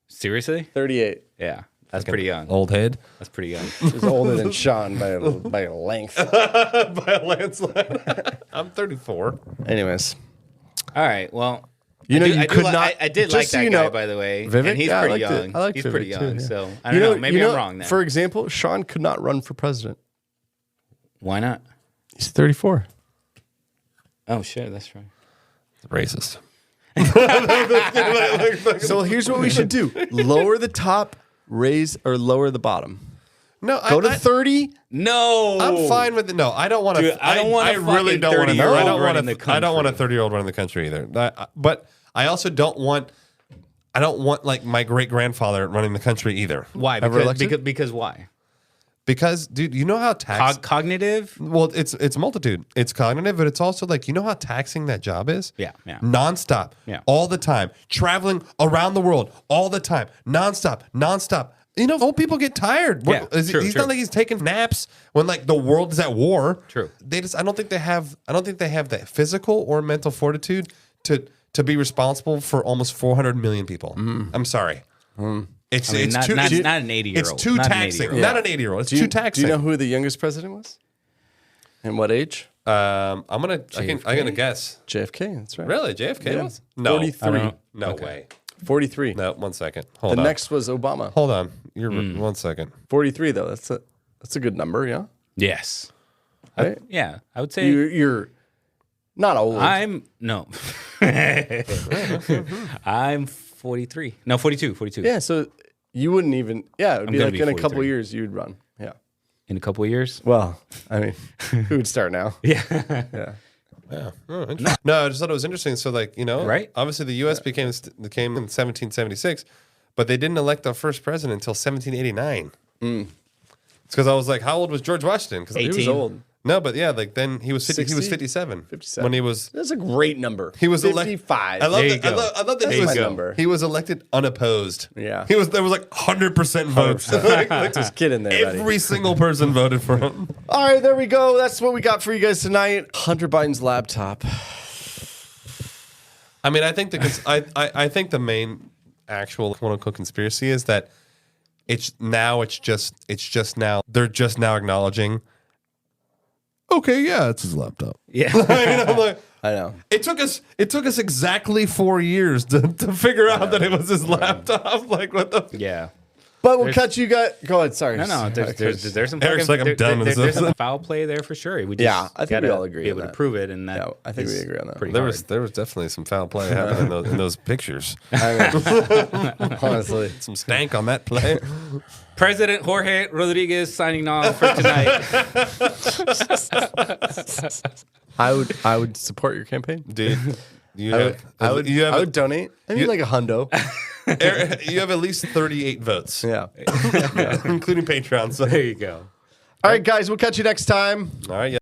Seriously? 38. Yeah. That's pretty young. Old head. That's pretty young. He's older than Sean by a length. By a landslide. I'm 34. Anyways. All right. Well, I did like that guy, by the way. Vivek, and he's pretty young. I like he's Vivek pretty young. too, yeah. So I don't know. Maybe I'm wrong then. For example, Sean could not run for president. Why not? He's 34. Oh, shit. That's right. Racist. So here's what we should do. Lower the top, raise or lower the bottom. No, Go to 30. No. I'm fine with it. No, I don't want to. I don't want I really don't want to. 30-year-old I don't want running the to. I don't want a country. 30-year-old running the country either. But I also don't want. I don't want like my great grandfather running the country either. Why? Because why? Because, dude, you know how Cognitive? Well, it's multitude. It's cognitive, but it's also like, you know how taxing that job is? Yeah. Nonstop. Yeah. All the time. Traveling around the world all the time. Nonstop. You know, old people get tired. Yeah, true. Not like he's taking naps when like the world is at war. True. I don't think they have that physical or mental fortitude to be responsible for almost 400 million people. I'm sorry. It's not an 80-year-old. It's too Not an taxing. 80-year-old. Not an 80-year-old. It's too taxing. Do you know who the youngest president was? And what age? I'm gonna guess. JFK. That's right. Really, JFK Yeah. was? No, 43. No way. 43. No, 1 second. The Hold on. next was Obama. Hold on. You're 1 second. 43 though. That's a good number. Yeah. Yes. Right? Yeah. I would say You're not old. I'm 43. No, 42. Yeah. So you wouldn't even. Yeah. It would I'm be gonna like be in a couple 43. years you'd run. Yeah. In a couple of years? Well, I mean, who would start now? Yeah. Yeah. Yeah. Oh, interesting. No, I just thought it was interesting. So, like, you know, Right? Obviously, the U.S. became in 1776, but they didn't elect our first president until 1789. It's because I was like, how old was George Washington? Because He was old. No, but yeah, like then he was 50, he was 57. 57. When he was. That's a great number. He was elected. 55. I love There that. you go. I love that That's he was my number. He was elected unopposed. Yeah. There was like 100% votes. Just kidding there, buddy. Every single person voted for him. All right, there we go. That's what we got for you guys tonight. Hunter Biden's laptop. I mean, I think I think the main actual quote unquote conspiracy is that it's just now they're just now acknowledging. Okay, yeah, it's his laptop. Yeah. I'm like, I know. It took us exactly 4 years to figure out that it was his laptop. Like, what the? Yeah. But we'll catch you guys. Go ahead. Sorry. No. There's some Eric's fucking, like, I'm done with there's this. some foul play there for sure. We just Yeah, I think we gotta all agree be on able that. to prove it, and that Yeah, I think we is agree on that. pretty There hard. was definitely some foul play happening in those pictures. Honestly. Some stank on that play. President Jorge Rodriguez signing off for tonight. I would support your campaign. Dude, I would donate. I mean, like a hundo. Eric, you have at least 38 votes. Yeah. Including Patreon. So There you go. All right, guys. We'll catch you next time. all right. Yeah.